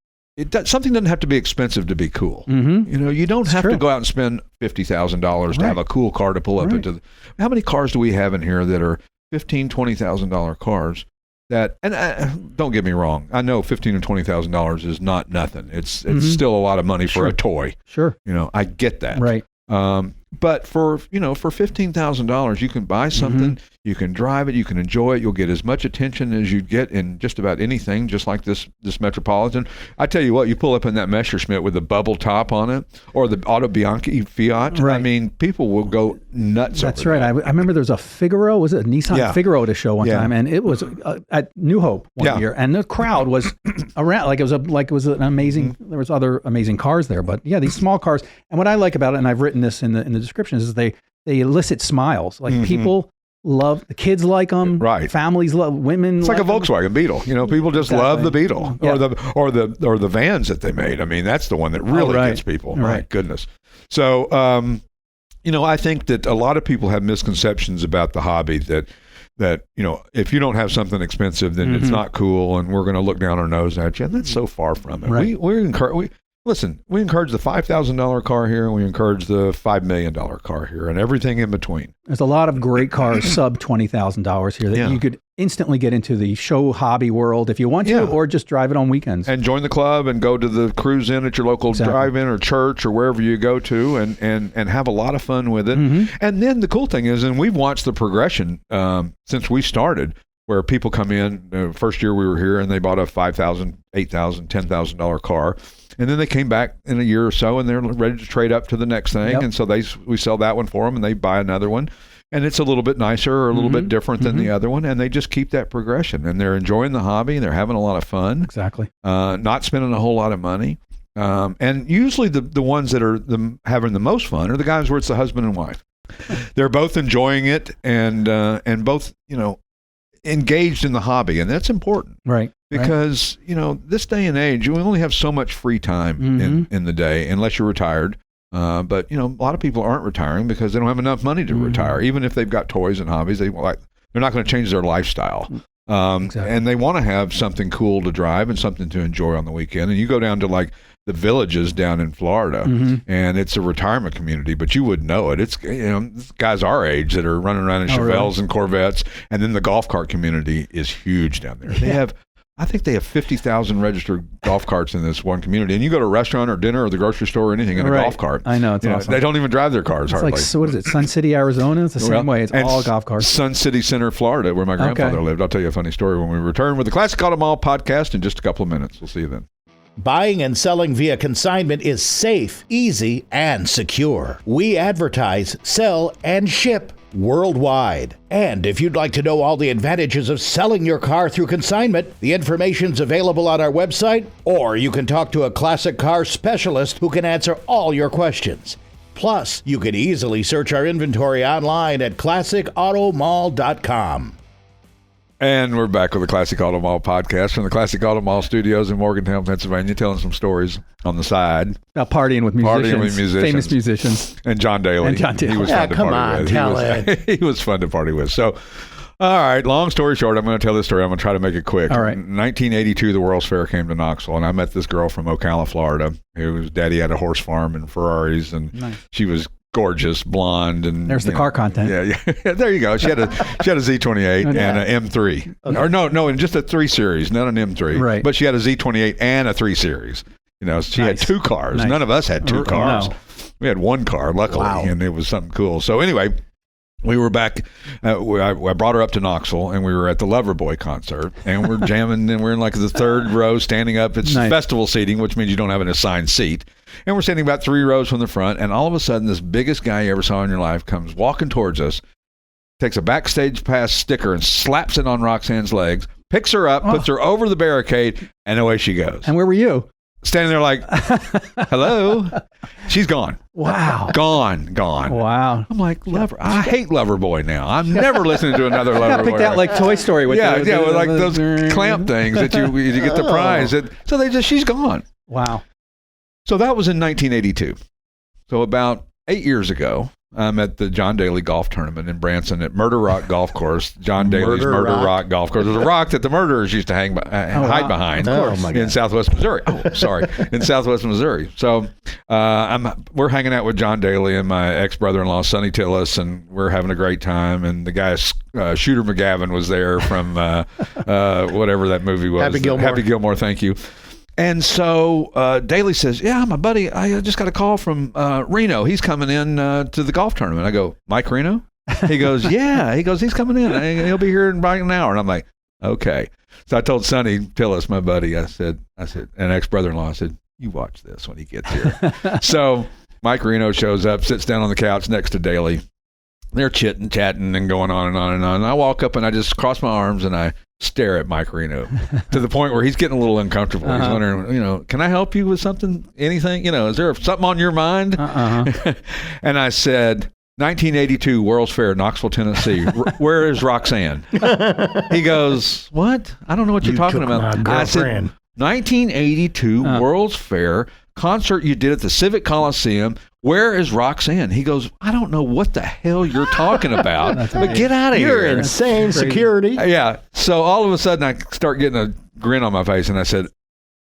something doesn't have to be expensive to be cool. You don't have to go out and spend $50,000 to have a cool car to pull up into. How many cars do we have in here that are $15,000, $20,000 cars? And don't get me wrong, I know $15,000 and $20,000 is not nothing. It's still a lot of money for a toy. Sure. I get that. Right. But for $15,000, you can buy something, you can drive it, you can enjoy it, you'll get as much attention as you'd get in just about anything, just like this Metropolitan. I tell you what, you pull up in that Messerschmitt with the bubble top on it, or the Auto Bianchi Fiat. Right. I mean, people will go nuts. That's right. I remember there was a Figaro, was it a Nissan Figaro at a show one time, and it was at New Hope one year, and the crowd was around like it was an amazing. There was other amazing cars there, but these small cars. And what I like about it, and I've written this in the descriptions, is they elicit smiles. Like people love, the kids like them, right? Families love, women. It's like a Volkswagen Beetle. People just love the Beetle or the vans that they made. I mean, that's the one that really gets people. My goodness. So, I think that a lot of people have misconceptions about the hobby that if you don't have something expensive, then it's not cool, and we're going to look down our nose at you. And that's so far from it. Right. We encourage the $5,000 car here, and we encourage the $5 million car here, and everything in between. There's a lot of great cars sub $20,000 here that you could instantly get into the show hobby world if you want to, or just drive it on weekends. And join the club and go to the cruise in at your local drive-in or church or wherever you go to, and have a lot of fun with it. And then the cool thing is, and we've watched the progression since we started. where people come in, first year we were here, and they bought a $5,000, $8,000, $10,000 car. And then they came back in a year or so, and they're ready to trade up to the next thing. Yep. And so we sell that one for them, and they buy another one. And it's a little bit nicer or a little bit different than the other one. And they just keep that progression. And they're enjoying the hobby, and they're having a lot of fun. Exactly. Not spending a whole lot of money. And usually the ones that are having the most fun are the guys where it's the husband and wife. They're both enjoying it and both, engaged in the hobby, and that's important, right? Because this day and age, we only have so much free time in the day, unless you're retired. But a lot of people aren't retiring because they don't have enough money to retire. Even if they've got toys and hobbies, they're not going to change their lifestyle. Exactly. And they want to have something cool to drive and something to enjoy on the weekend. And you go down to like the Villages down in Florida, and it's a retirement community, but you wouldn't know it. It's guys our age that are running around in Chevelles and Corvettes, and then the golf cart community is huge down there. I think they have 50,000 registered golf carts in this one community. And you go to a restaurant or dinner or the grocery store or anything in a golf cart. I know, it's awesome. They don't even drive their cars hardly. Like, so what is it, Sun City, Arizona? It's the same way. It's all golf carts. Sun City Center, Florida, where my grandfather lived. I'll tell you a funny story when we return with the Classic Auto Mall podcast in just a couple of minutes. We'll see you then. Buying and selling via consignment is safe, easy, and secure. We advertise, sell, and ship worldwide. And if you'd like to know all the advantages of selling your car through consignment, the information's available on our website, or you can talk to a classic car specialist who can answer all your questions. Plus, you can easily search our inventory online at classicautomall.com. And we're back with the Classic Auto Mall podcast from the Classic Auto Mall studios in Morgantown, Pennsylvania, telling some stories on the side. About partying with musicians. Famous musicians. And John Daly. He was fun to party with. He was fun to party with. So, all right, long story short, I'm going to tell this story. I'm going to try to make it quick. All right. In 1982, the World's Fair came to Knoxville, and I met this girl from Ocala, Florida, whose daddy had a horse farm and Ferraris, and she was gorgeous, blonde, and there's the car content. Yeah. There you go. She had a Z28 and an M3, or no, and just a 3 Series, not an M3. Right. But she had a Z28 and a 3 Series. She had 2 cars. None of us had 2 cars. No. We had 1 car, luckily, and it was something cool. So anyway, we were back. I brought her up to Knoxville, and we were at the Loverboy concert, and we're jamming, and we're in like the 3rd row, standing up. It's festival seating, which means you don't have an assigned seat. And we're standing about 3 rows from the front, and all of a sudden, this biggest guy you ever saw in your life comes walking towards us, takes a backstage pass sticker and slaps it on Roxanne's legs, picks her up, puts her over the barricade, and away she goes. And where were you? Standing there like, hello? She's gone. Wow. Gone. Wow. I'm like, I hate Loverboy now. I'm never listening to another Loverboy. I picked out like Toy Story with with like those clamp things that you get the prize. So she's gone. Wow. So that was in 1982. So about 8 years ago, I'm at the John Daly Golf Tournament in Branson at Murder Rock Golf Course. John Daly's Murder Rock Golf Course. There's a rock that the murderers used to hide behind in Southwest Missouri. In Southwest Missouri. So we're hanging out with John Daly and my ex-brother-in-law, Sonny Tillis, and we're having a great time. And the guy, Shooter McGavin, was there from whatever that movie was. Happy Gilmore, thank you. And so Daly says, my buddy, I just got a call from Reno. He's coming in to the golf tournament. I go, Mike Reno? He goes, yeah. He goes, he's coming in. He'll be here in about an hour. And I'm like, okay. So I told Sonny Tillis, my buddy, I said, an ex-brother-in-law, I said, you watch this when he gets here. So Mike Reno shows up, sits down on the couch next to Daly. They're chit-chatting and going on and on and on. And I walk up and I just cross my arms and I stare at Mike Reno to the point where he's getting a little uncomfortable. He's wondering, can I help you with something, anything? Is there something on your mind? And I said, 1982 World's Fair, Knoxville, Tennessee. Where is Roxanne? He goes, what? I don't know what you're talking about. I said, 1982 World's Fair concert you did at the Civic Coliseum. Where is Roxanne? He goes, I don't know what the hell you're talking about, but get out of here. You're insane. Security. Yeah. So all of a sudden I start getting a grin on my face and I said,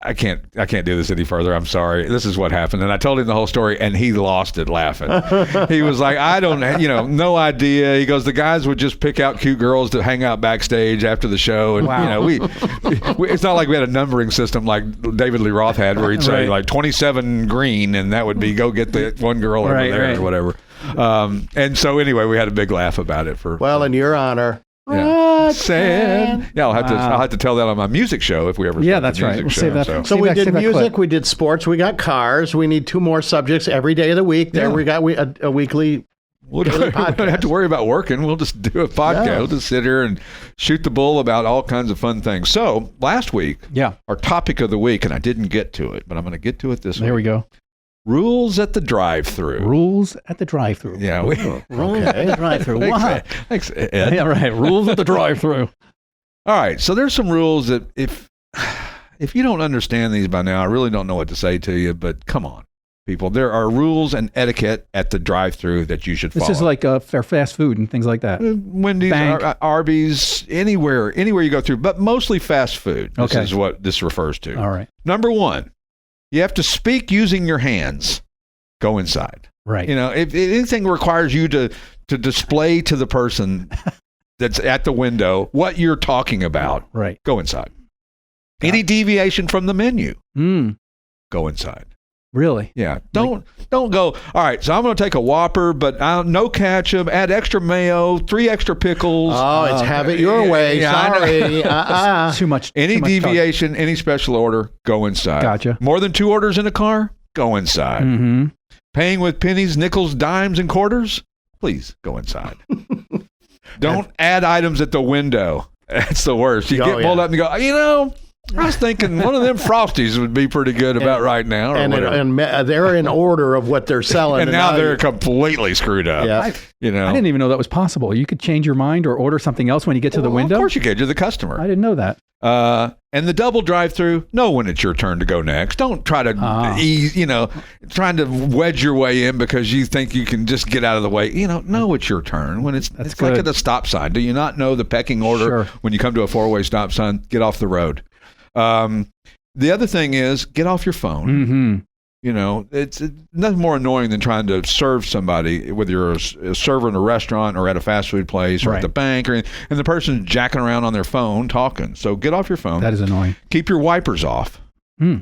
I can't do this any further. I'm sorry. This is what happened. And I told him the whole story and he lost it laughing. He was like, I don't, no idea. He goes, the guys would just pick out cute girls to hang out backstage after the show. And, we it's not like we had a numbering system like David Lee Roth had where he'd say like 27 green and that would be go get the one girl over there or whatever. And so anyway, we had a big laugh about it in your honor. Yeah. Yeah, I'll have to tell that on my music show if we ever. Yeah, that's right. We'll save that. So we did music, we did sports, we got cars. We need 2 more subjects every day of the week. There we got a weekly. We don't have to worry about working. We'll just do a podcast. Yeah. We'll just sit here and shoot the bull about all kinds of fun things. So last week, our topic of the week, and I didn't get to it, but I'm going to get to it this week. There we go. Rules at the drive-thru. Rules at the drive-thru. Yeah. Rules at the drive-thru. Wow. Thanks, Ed. Yeah, right. Rules at the drive-thru. All right. So there's some rules that if you don't understand these by now, I really don't know what to say to you, but come on. People, there are rules and etiquette at the drive-thru that you should follow. This is like for fast food and things like that. Wendy's, Arby's, anywhere you go through, but mostly fast food. This is what this refers to. All right. Number 1, you have to speak using your hands. Go inside. Right. You know, if anything requires you to display to the person that's at the window what you're talking about, right, go inside. Any deviation from the menu, go inside. Really? Yeah. Don't go, all right, so I'm going to take a Whopper, but no ketchup, add extra mayo, 3 extra pickles. Oh, it's have it your way. Sorry. Too much. Any deviation, any special order, go inside. Gotcha. More than 2 orders in a car, go inside. Mm-hmm. Paying with pennies, nickels, dimes, and quarters, please go inside. Don't add items at the window. That's the worst. You get pulled up and you go, I was thinking one of them Frosties would be pretty good about right now. And they're in order of what they're selling. and now they're completely screwed up. Yeah. I didn't even know that was possible. You could change your mind or order something else when you get to the window? Of course you could. You're the customer. I didn't know that. And the double drive-through, know when it's your turn to go next. Don't try to ease, trying to wedge your way in because you think you can just get out of the way. Know it's your turn. When it's like at a stop sign. Do you not know the pecking order when you come to a 4-way stop sign? Get off the road. The other thing is get off your phone. Mm-hmm. It's nothing more annoying than trying to serve somebody, whether you're a server in a restaurant or at a fast food place or at the bank, and the person's jacking around on their phone talking. So get off your phone. That is annoying. Keep your wipers off.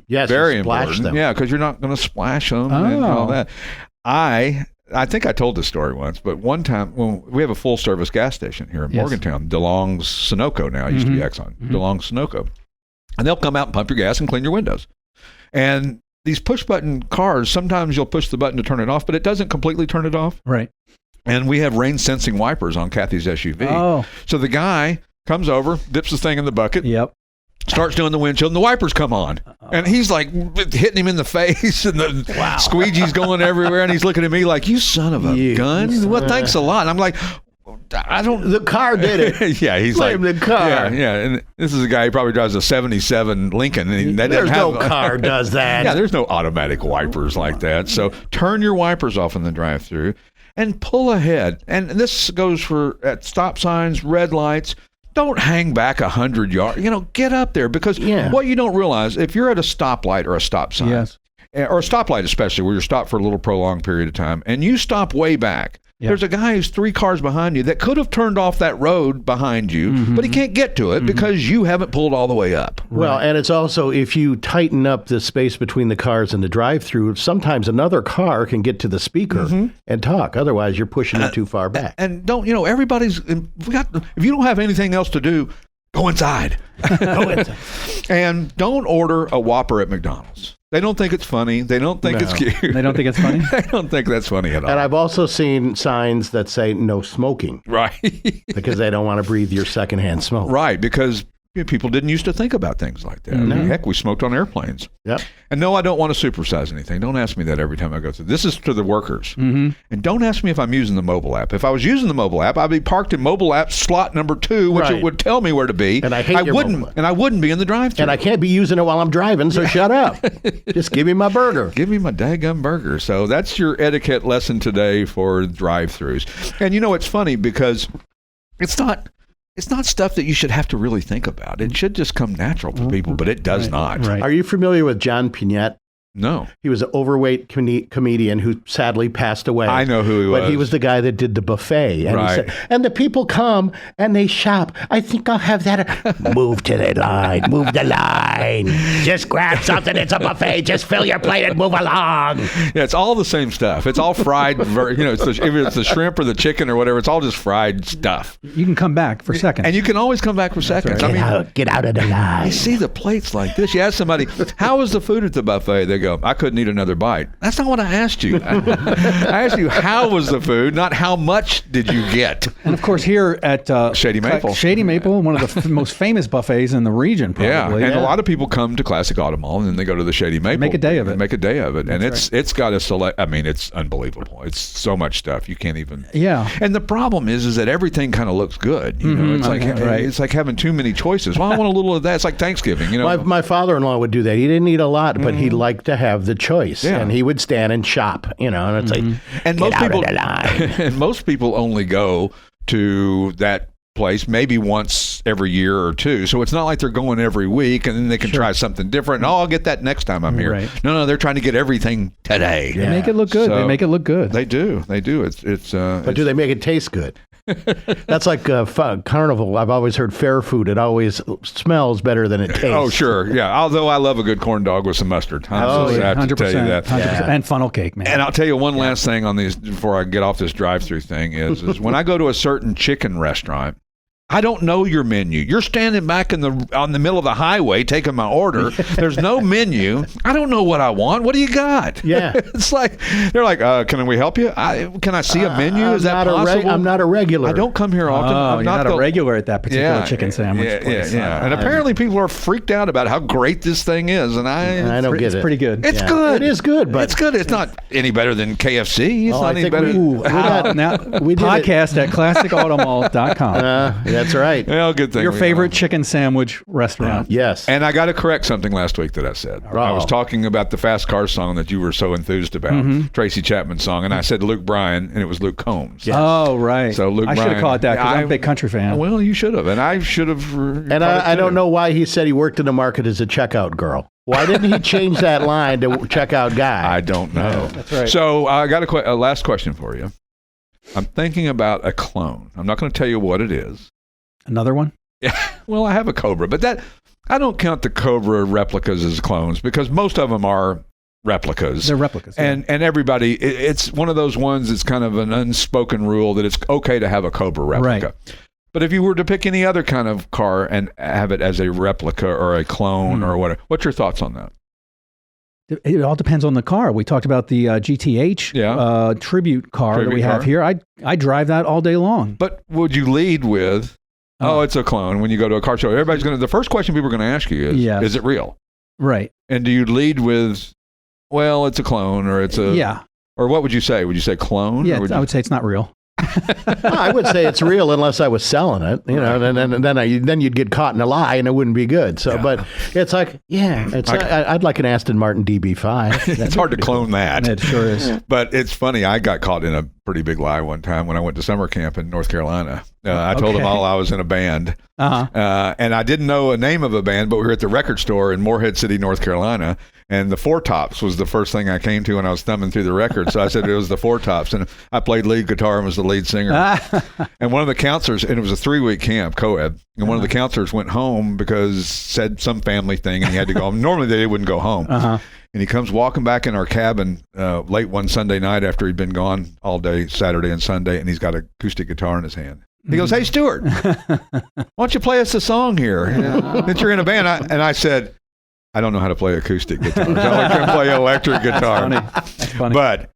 Yes, very important. Them. Yeah, because you're not going to splash them and all that. I think I told this story once, but one time when we have a full service gas station here in Morgantown, DeLong's Sunoco now, used to be Exxon, DeLong's Sunoco. And they'll come out and pump your gas and clean your windows. And these push-button cars, sometimes you'll push the button to turn it off, but it doesn't completely turn it off. Right. And we have rain-sensing wipers on Kathy's SUV. Oh. So the guy comes over, dips the thing in the bucket, starts doing the windshield, and the wipers come on. And he's like hitting him in the face, and the squeegee's going everywhere, and he's looking at me like, you son of a gun. Well, thanks a lot. And I'm like... The car did it. Yeah, he's blame the car. Yeah. And this is a guy who probably drives a 77 Lincoln. And there's no car does that. Yeah, there's no automatic wipers like that. So turn your wipers off in the drive-thru and pull ahead. And this goes for at stop signs, red lights. Don't hang back 100 yards. Get up there because what you don't realize, if you're at a stoplight or a stop sign, or a stoplight especially, where you're stopped for a little prolonged period of time, and you stop way back. There's a guy who's 3 cars behind you that could have turned off that road behind you, but he can't get to it because you haven't pulled all the way up. Well, and it's also, if you tighten up the space between the cars and the drive-thru, sometimes another car can get to the speaker and talk. Otherwise, you're pushing it too far back. And don't, everybody's, if you don't have anything else to do, go inside. Go inside. And don't order a Whopper at McDonald's. They don't think it's funny. They don't think it's cute. They don't think it's funny? They don't think that's funny at all. And I've also seen signs that say no smoking. Right. Because they don't want to breathe your secondhand smoke. Right, because people didn't used to think about things like that. Heck, we smoked on airplanes. Yep. And no, I don't want to supersize anything. Don't ask me that every time I go through. This is to the workers. And don't ask me if I'm using the mobile app. If I was using the mobile app, I'd be parked in mobile app slot number 2, which it would tell me where to be. And I wouldn't be in the drive-thru. And I can't be using it while I'm driving, so shut up. Just give me my burger. Give me my daggum burger. So that's your etiquette lesson today for drive-thrus. And it's funny because it's not stuff that you should have to really think about. It should just come natural to people, but it does not. Right. Are you familiar with John Pinette? No. He was an overweight comedian who sadly passed away. I know who he was. But he was the guy that did the buffet. And right. He said, and the people come and they shop. I think I'll have that. Move to the line. Move the line. Just grab something. It's a buffet. Just fill your plate and move along. Yeah, it's all the same stuff. It's all fried. If it's the shrimp or the chicken or whatever, it's all just fried stuff. You can come back for seconds. And you can always come back for seconds. Right. Get out of the line. You see the plates like this. You ask somebody, how was the food at the buffet? They go, I couldn't eat another bite. That's not what I asked you. I asked you how was the food, not how much did you get. And of course, here at Shady Maple, one of the most famous buffets in the region, probably. Yeah, and a lot of people come to Classic Auto Mall and then they go to the Shady Maple. Make a day of it. And it's got a select. I mean, it's unbelievable. It's so much stuff you can't even. Yeah. And the problem is that everything kind of looks good. You know, it's like having too many choices. Well, I want a little of that. It's like Thanksgiving. You know, my father-in-law would do that. He didn't eat a lot, but he liked to have the choice, and he would stand and shop. You know, and it's like, and get out of the line. And most people only go to that place maybe once every year or two, so it's not like they're going every week and then they can try something different. I'll get that next time I'm here. Right. No, they're trying to get everything today. They make it look good. So, they make it look good. They do. But do they make it taste good? That's like Carnival. I've always heard fair food. It always smells better than it tastes. Oh, sure. Yeah. Although I love a good corn dog with some mustard. I have to tell you that. 100%. And funnel cake, man. And I'll tell you one last thing on these before I get off this drive-through thing is when I go to a certain chicken restaurant, I don't know your menu. You're standing back on the middle of the highway taking my order. There's no menu. I don't know what I want. What do you got? Yeah. It's like, they're like, can we help you? Can I see a menu? Is that possible? I'm not a regular. I don't come here often. I'm not a regular at that particular chicken sandwich place. Yeah. And apparently people are freaked out about how great this thing is. And I don't get it. It's pretty good. It's good. It is good, but it's good. It's not any better than KFC. It's not any better. We podcast at classicautomall.com. That's right. Well, good thing. Your favorite chicken sandwich restaurant. Yes. And I got to correct something last week that I said. I was talking about the Fast Car song that you were so enthused about, Tracy Chapman's song, and I said Luke Bryan, and it was Luke Combs. Yes. Oh, right. So Luke Bryan. I should have caught that because I'm a big country fan. Well, you should have, and I should have. And I don't know why he said he worked in the market as a checkout girl. Why didn't he change that line to checkout guy? I don't know. Yeah, that's right. So I got a last question for you. I'm thinking about a clone. I'm not going to tell you what it is. Another one? Yeah, well, I have a Cobra, but I don't count the Cobra replicas as clones because most of them are replicas. They're replicas. And everybody, it's one of those ones that's kind of an unspoken rule that it's okay to have a Cobra replica. Right. But if you were to pick any other kind of car and have it as a replica or a clone or whatever, what's your thoughts on that? It all depends on the car. We talked about the GTH tribute car that we have here. I drive that all day long. But would you lead with... it's a clone. When you go to a car show, the first question people are going to ask you is it real? Right. And do you lead with, well, it's a clone or it's a, or what would you say? Would you say clone? Yeah, I would say it's not real. I would say it's real unless I was selling it, you know, and then you'd get caught in a lie and it wouldn't be good. So, but it's like, I'd like an Aston Martin DB5. It's hard to clone that. It sure is. But it's funny. I got caught in a pretty big lie one time when I went to summer camp in North Carolina. I told them all I was in a band, and I didn't know a name of a band, but we were at the record store in Morehead City, North Carolina, and the Four Tops was the first thing I came to when I was thumbing through the record. So I said it was the Four Tops, and I played lead guitar and was the lead singer. And one of the counselors, and it was a 3-week camp, co-ed, and one of the counselors went home because said some family thing, and he had to go home. Normally they wouldn't go home. And he comes walking back in our cabin late one Sunday night after he'd been gone all day, Saturday and Sunday, and he's got an acoustic guitar in his hand. He goes, "Hey, Stewart, why don't you play us a song here that you're in a band?" And I said, "I don't know how to play acoustic guitar. So I can play electric guitar." That's funny. But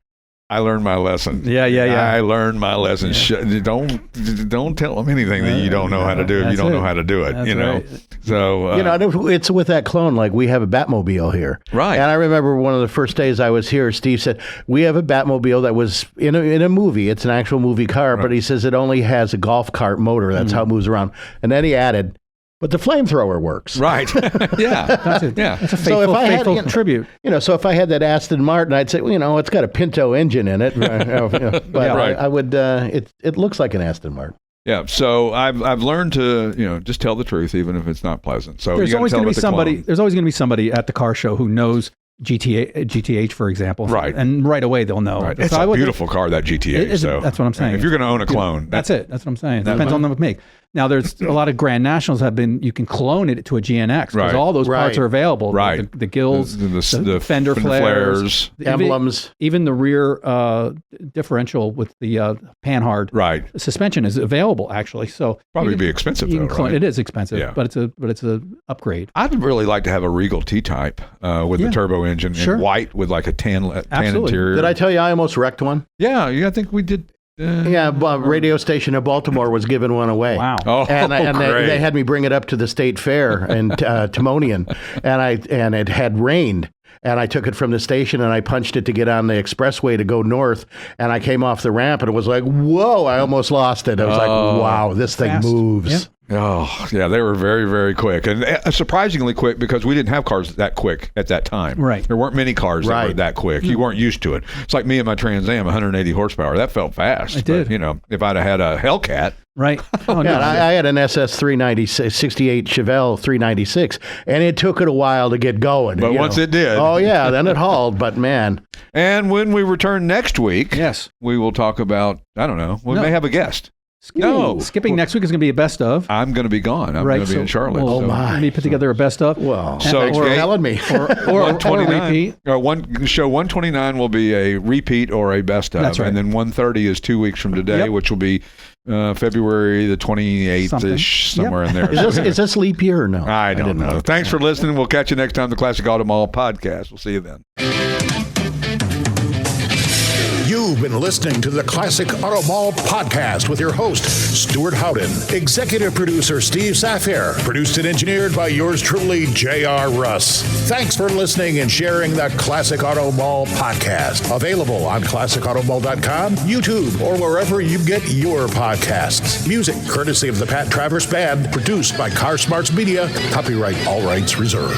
I learned my lesson. Yeah. I learned my lesson. Yeah. Don't tell them anything that you don't know how to do if you don't know how to do it. That's right. So it's with that clone. Like we have a Batmobile here, right? And I remember one of the first days I was here, Steve said we have a Batmobile that was in a movie. It's an actual movie car, but he says it only has a golf cart motor. That's how it moves around. And then he added, but the flamethrower works. Right. Yeah. That's a faithful tribute. So if I had that Aston Martin, I'd say, it's got a Pinto engine in it. But I would, it looks like an Aston Martin. Yeah. So I've learned to, just tell the truth, even if it's not pleasant. So there's always going to be somebody at the car show who knows GTH, for example. Right. And right away they'll know. Right. It's a beautiful car, that GTH. That's what I'm saying. If you're going to own a clone. That's it. That's what I'm saying. Depends on the make. Now, there's a lot of Grand Nationals you can clone it to a GNX because all those parts are available. Right. The gills, the fender flares, emblems. Even the rear differential with the panhard suspension is available, actually. So probably be expensive, though, right? It is expensive, but it's a upgrade. I'd really like to have a Regal T-Type with the turbo engine in white with like a tan interior. Did I tell you I almost wrecked one? Yeah, I think we did. Radio station in Baltimore was giving one away. Wow! And they had me bring it up to the state fair in Timonian, and it had rained. And I took it from the station and I punched it to get on the expressway to go north. And I came off the ramp and it was like, whoa, I almost lost it. I was like, wow, this thing moves. Yep. Oh, yeah, they were very, very quick. And surprisingly quick because we didn't have cars that quick at that time. Right. There weren't many cars that were that quick. You weren't used to it. It's like me and my Trans Am, 180 horsepower. That felt fast. It did. But, if I'd have had a Hellcat. Right. Oh, no. I had an SS 368 Chevelle 396, and it took it a while to get going. But once it did. Oh, yeah, then it hauled, but man. And when we return next week, we will talk about, I don't know, we may have a guest. Skipping next week is going to be a best of. I'm going to be gone. I'm going to be in Charlotte. Oh, my. Let me put together a best of. Well, thanks for telling me. Or a repeat. Show 129 will be a repeat or a best of. That's right. And then 130 is 2 weeks from today, which will be February the 28th-ish, somewhere in there. Is this leap year or no? I don't know. Thanks for listening. We'll catch you next time on the Classic Auto Mall podcast. We'll see you then. You've been listening to the Classic Auto Mall podcast with your host, Stewart Howden, executive producer Steve Safir, produced and engineered by yours truly, J.R. Russ. Thanks for listening and sharing the Classic Auto Mall podcast. Available on classicautomall.com, YouTube, or wherever you get your podcasts. Music courtesy of the Pat Travers Band, produced by Car Smarts Media. Copyright all rights reserved.